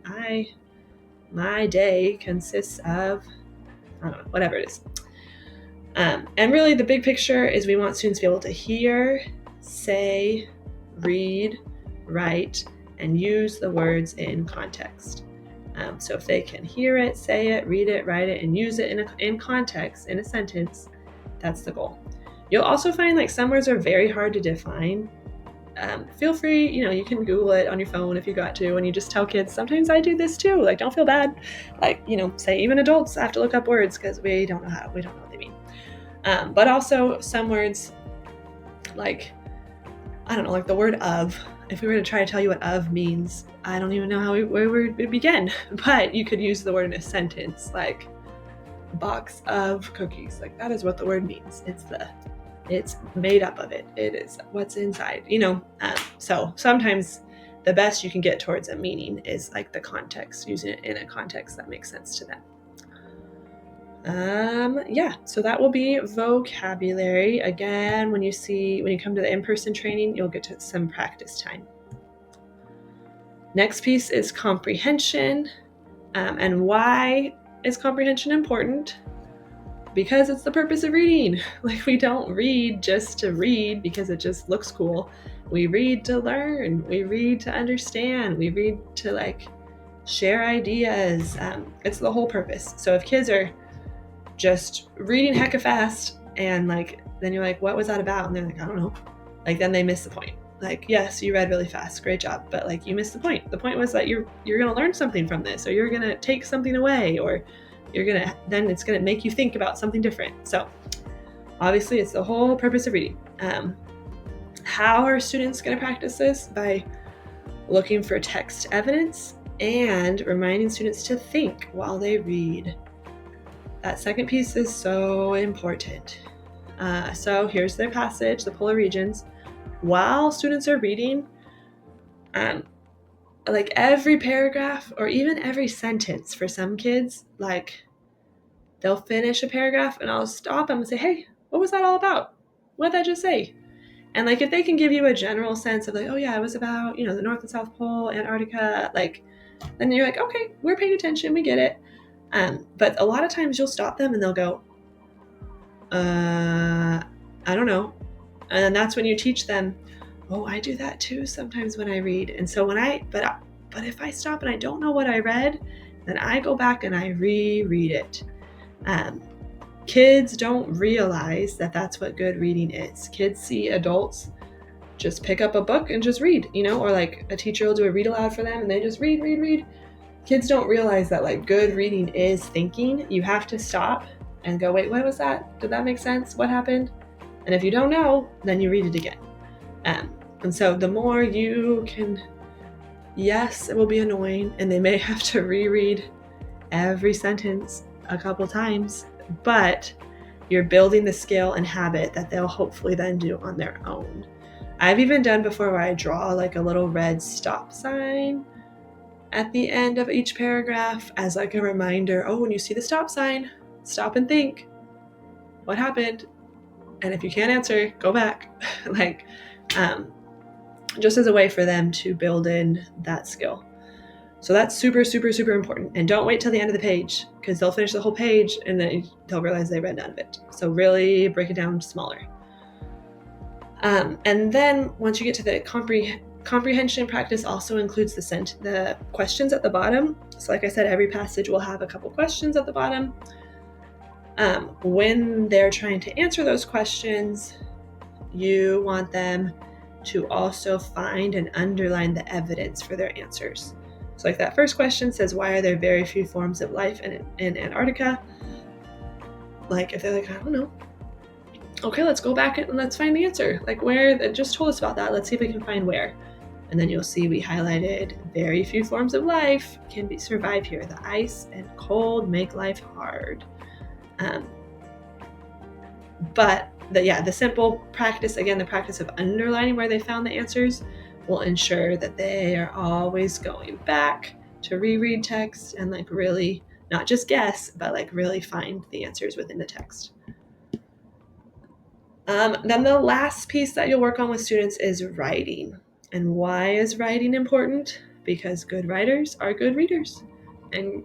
my day consists of, I don't know, whatever it is. And really the big picture is we want students to be able to hear, say, read, write, and use the words in context. So if they can hear it, say it, read it, write it, and use it in context, in a sentence, that's the goal. You'll also find like some words are very hard to define. Feel free, you can Google it on your phone if you got to, and you just tell kids, sometimes I do this too, like don't feel bad. Like, say even adults have to look up words because we don't know what they mean. But also some words like, I don't know, like the word of, if we were to try to tell you what of means, I don't even know where we would begin, but you could use the word in a sentence, like a box of cookies, like that is what the word means. It's made up of it. It is what's inside, so sometimes the best you can get towards a meaning is like the context, using it in a context that makes sense to them. So that will be vocabulary. Again, when you come to the in-person training, you'll get to some practice time. Next piece is comprehension. And why is comprehension important? Because it's the purpose of reading. Like, we don't read just to read because it just looks cool. We read to learn. We read to understand. We read to like share ideas. It's the whole purpose. So if kids are just reading hecka fast and like, then you're like, what was that about? And they're like, I don't know. Like, then they miss the point. Like, yes, you read really fast, great job, but like, you missed the point. The point was that you're gonna learn something from this, or you're gonna take something away, or then it's gonna make you think about something different. So obviously it's the whole purpose of reading. How are students gonna practice this? By looking for text evidence and reminding students to think while they read. That second piece is so important. So here's their passage, the polar regions. While students are reading, like every paragraph or even every sentence for some kids, like they'll finish a paragraph and I'll stop them and say, hey, what was that all about? What did I just say? And like, if they can give you a general sense of like, oh yeah, it was about, the North and South Pole, Antarctica, like, then you're like, okay, we're paying attention, we get it. But a lot of times you'll stop them and they'll go, I don't know. And then that's when you teach them, oh, I do that too sometimes when I read. And so but if I stop and I don't know what I read, then I go back and I reread it. Kids don't realize that that's what good reading is. Kids see adults just pick up a book and just read, or like a teacher will do a read aloud for them and they just read. Kids don't realize that like good reading is thinking. You have to stop and go, wait, what was that? Did that make sense? What happened? And if you don't know, then you read it again. And so the more you can, yes, it will be annoying and they may have to reread every sentence a couple times, but you're building the skill and habit that they'll hopefully then do on their own. I've even done before where I draw like a little red stop sign at the end of each paragraph as like a reminder, oh, when you see the stop sign, stop and think, what happened? And if you can't answer, go back. Like, just as a way for them to build in that skill. So that's super, super, super important. And don't wait till the end of the page because they'll finish the whole page and then they'll realize they read none of it. So really break it down smaller. And then once you get to the comprehension practice also includes the questions at the bottom. So like I said, every passage will have a couple questions at the bottom. When they're trying to answer those questions, you want them to also find and underline the evidence for their answers. So like that first question says, why are there very few forms of life in Antarctica? Like if they're like, I don't know. Okay, let's go back and let's find the answer. Like where, it just told us about that. Let's see if we can find where. And then you'll see we highlighted very few forms of life can survive here. The ice and cold make life hard. But the simple practice, again, the practice of underlining where they found the answers will ensure that they are always going back to reread text and like really not just guess, but like really find the answers within the text. Then the last piece that you'll work on with students is writing. And why is writing important? Because good writers are good readers. And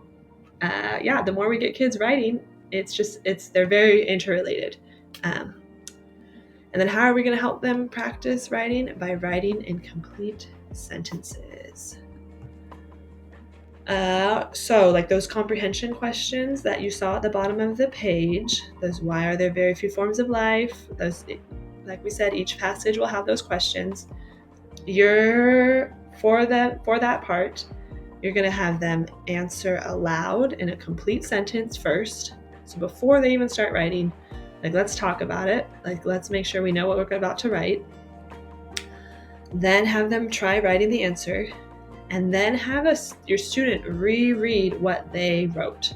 the more we get kids writing, they're very interrelated. And then how are we going to help them practice writing? By writing in complete sentences. So like those comprehension questions that you saw at the bottom of the page, those why are there very few forms of life, those, like we said, each passage will have those questions. For that part, you're going to have them answer aloud in a complete sentence first. So before they even start writing, like, let's talk about it. Like, let's make sure we know what we're about to write. Then have them try writing the answer. And then have your student reread what they wrote.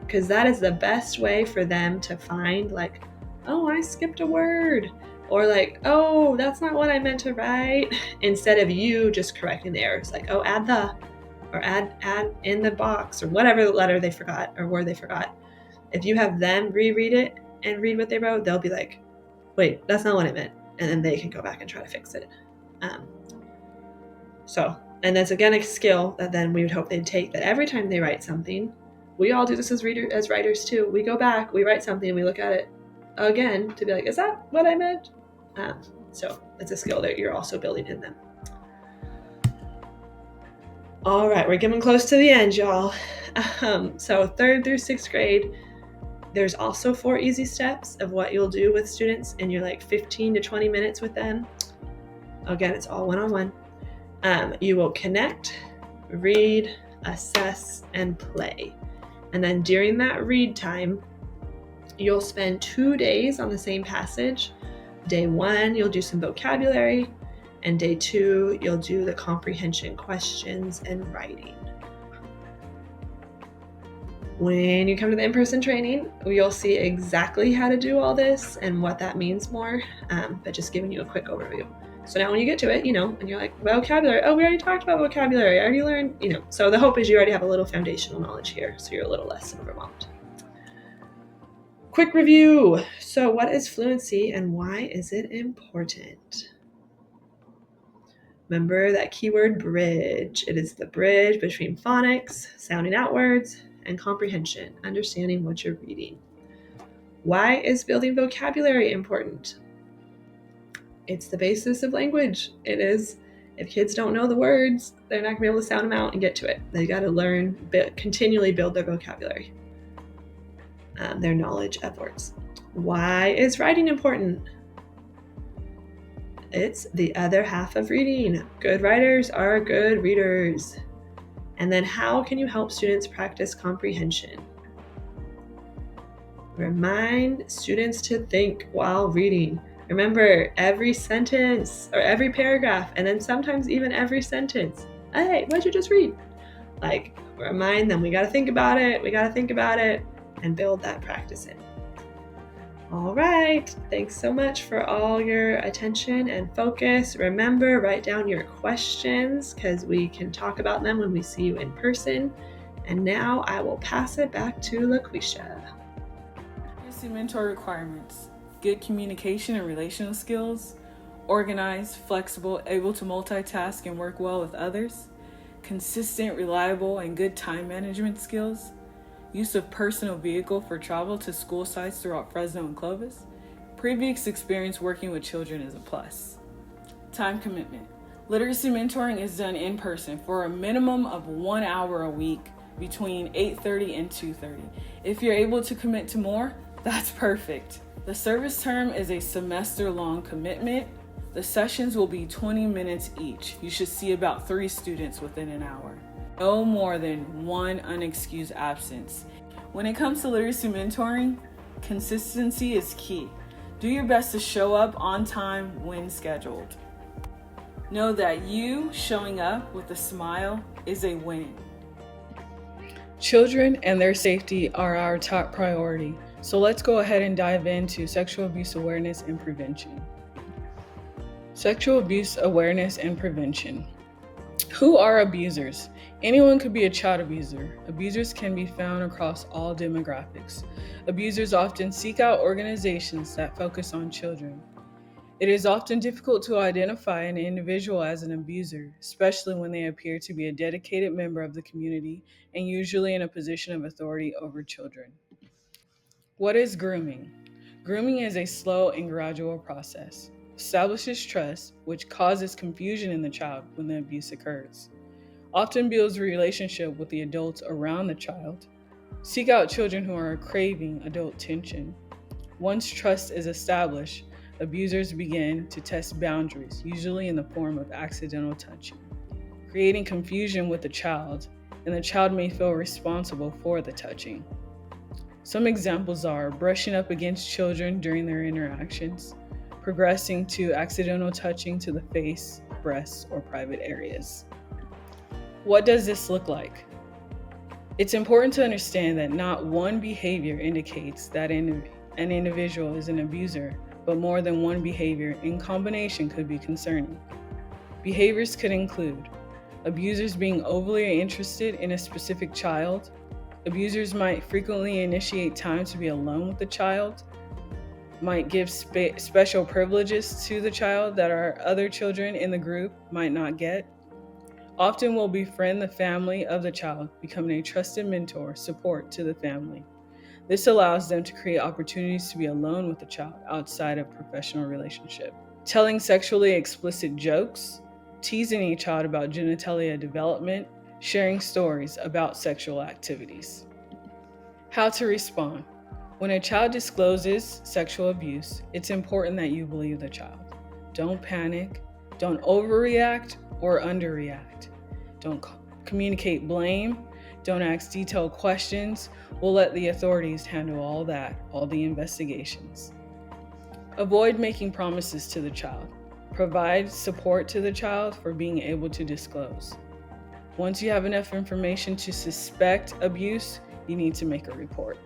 Because that is the best way for them to find, like, oh, I skipped a word. Or like, oh, that's not what I meant to write. Instead of you just correcting the errors. Like, oh, add the, or add in the box, or whatever letter they forgot or word they forgot. If you have them reread it and read what they wrote, they'll be like, wait, that's not what I meant. And then they can go back and try to fix it. And that's again a skill that then we would hope they'd take, that every time they write something, we all do this as writers too. We go back, we write something, and we look at it again to be like, is that what I meant? So it's a skill that you're also building in them. All right, we're getting close to the end, y'all. So 3rd through 6th grade, there's also 4 easy steps of what you'll do with students in your like 15 to 20 minutes with them. Again, it's all one-on-one. You will connect, read, assess, and play. And then during that read time, you'll spend 2 days on the same passage. Day 1, you'll do some vocabulary, and day 2, you'll do the comprehension questions and writing. When you come to the in-person training, you'll see exactly how to do all this and what that means more, but just giving you a quick overview. So now when you get to it, and you're like, vocabulary, oh, we already talked about vocabulary, I already learned, so the hope is you already have a little foundational knowledge here, so you're a little less overwhelmed. Quick review. So what is fluency and why is it important? Remember that keyword bridge. It is the bridge between phonics, sounding out words, and comprehension, understanding what you're reading. Why is building vocabulary important? It's the basis of language. It is. If kids don't know the words, they're not going to be able to sound them out and get to it. They got to learn, continually build their vocabulary, their knowledge of words. Why is writing important? It's the other half of reading. Good writers are good readers. And then how can you help students practice comprehension? Remind students to think while reading. Remember every sentence or every paragraph, and then sometimes even every sentence. Hey, what'd you just read? Like, remind them, we got to think about it, and build that practice in. All right, thanks so much for all your attention and focus. Remember, write down your questions because we can talk about them when we see you in person. And now I will pass it back to LaQuisha. Literacy mentor requirements: good communication and relational skills, organized, flexible, able to multitask and work well with others, consistent, reliable, and good time management skills, use of personal vehicle for travel to school sites throughout Fresno and Clovis. Previous experience working with children is a plus. Time commitment. Literacy mentoring is done in person for a minimum of 1 hour a week between 8:30 and 2:30. If you're able to commit to more, that's perfect. The service term is a semester-long commitment. The sessions will be 20 minutes each. You should see about 3 students within an hour. No more than 1 unexcused absence. When it comes to literacy mentoring, consistency is key. Do your best to show up on time when scheduled. Know that you showing up with a smile is a win. Children and their safety are our top priority. So let's go ahead and dive into sexual abuse awareness and prevention. Sexual abuse awareness and prevention. Who are abusers? Anyone could be a child abuser. Abusers can be found across all demographics. Abusers often seek out organizations that focus on children. It is often difficult to identify an individual as an abuser, especially when they appear to be a dedicated member of the community and usually in a position of authority over children. What is grooming? Grooming is a slow and gradual process. Establishes trust, which causes confusion in the child when the abuse occurs. Often builds a relationship with the adults around the child. Seek out children who are craving adult attention. Once trust is established, abusers begin to test boundaries, usually in the form of accidental touching, creating confusion with the child, and the child may feel responsible for the touching. Some examples are brushing up against children during their interactions, progressing to accidental touching to the face, breasts, or private areas. What does this look like? It's important to understand that not one behavior indicates that an individual is an abuser, but more than one behavior in combination could be concerning. Behaviors could include abusers being overly interested in a specific child. Abusers might frequently initiate time to be alone with the child, might give special privileges to the child that our other children in the group might not get. Often will befriend the family of the child, becoming a trusted mentor, support to the family. This allows them to create opportunities to be alone with the child outside of professional relationship. Telling sexually explicit jokes, teasing a child about genitalia development, sharing stories about sexual activities. How to respond. When a child discloses sexual abuse, it's important that you believe the child. Don't panic, don't overreact or underreact. Don't communicate blame, don't ask detailed questions. We'll let the authorities handle all that, all the investigations. Avoid making promises to the child. Provide support to the child for being able to disclose. Once you have enough information to suspect abuse, you need to make a report.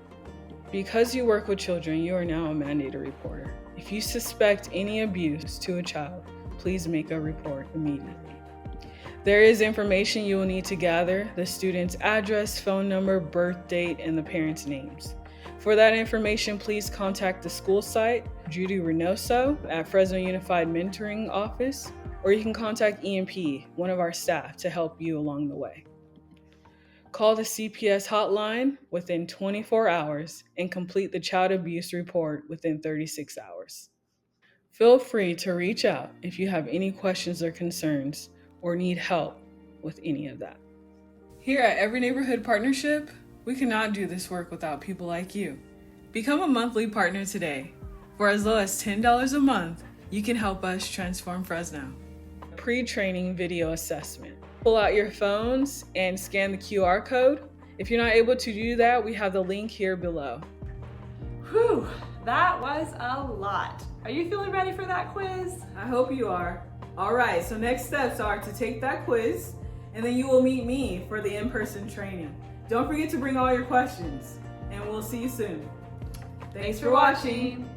Because you work with children, you are now a mandated reporter. If you suspect any abuse to a child, please make a report immediately. There is information you will need to gather: the student's address, phone number, birth date, and the parents' names. For that information, please contact the school site, Judy Reynoso at Fresno Unified Mentoring Office, or you can contact EMP, one of our staff, to help you along the way. Call the CPS hotline within 24 hours and complete the child abuse report within 36 hours. Feel free to reach out if you have any questions or concerns or need help with any of that. Here at Every Neighborhood Partnership, we cannot do this work without people like you. Become a monthly partner today. For as low as $10 a month, you can help us transform Fresno. Pre-training video assessment. Pull out your phones and scan the QR code. If you're not able to do that, we have the link here below. Whew, that was a lot. Are you feeling ready for that quiz? I hope you are. All right, so next steps are to take that quiz, and then you will meet me for the in-person training. Don't forget to bring all your questions, and we'll see you soon. Thanks for watching.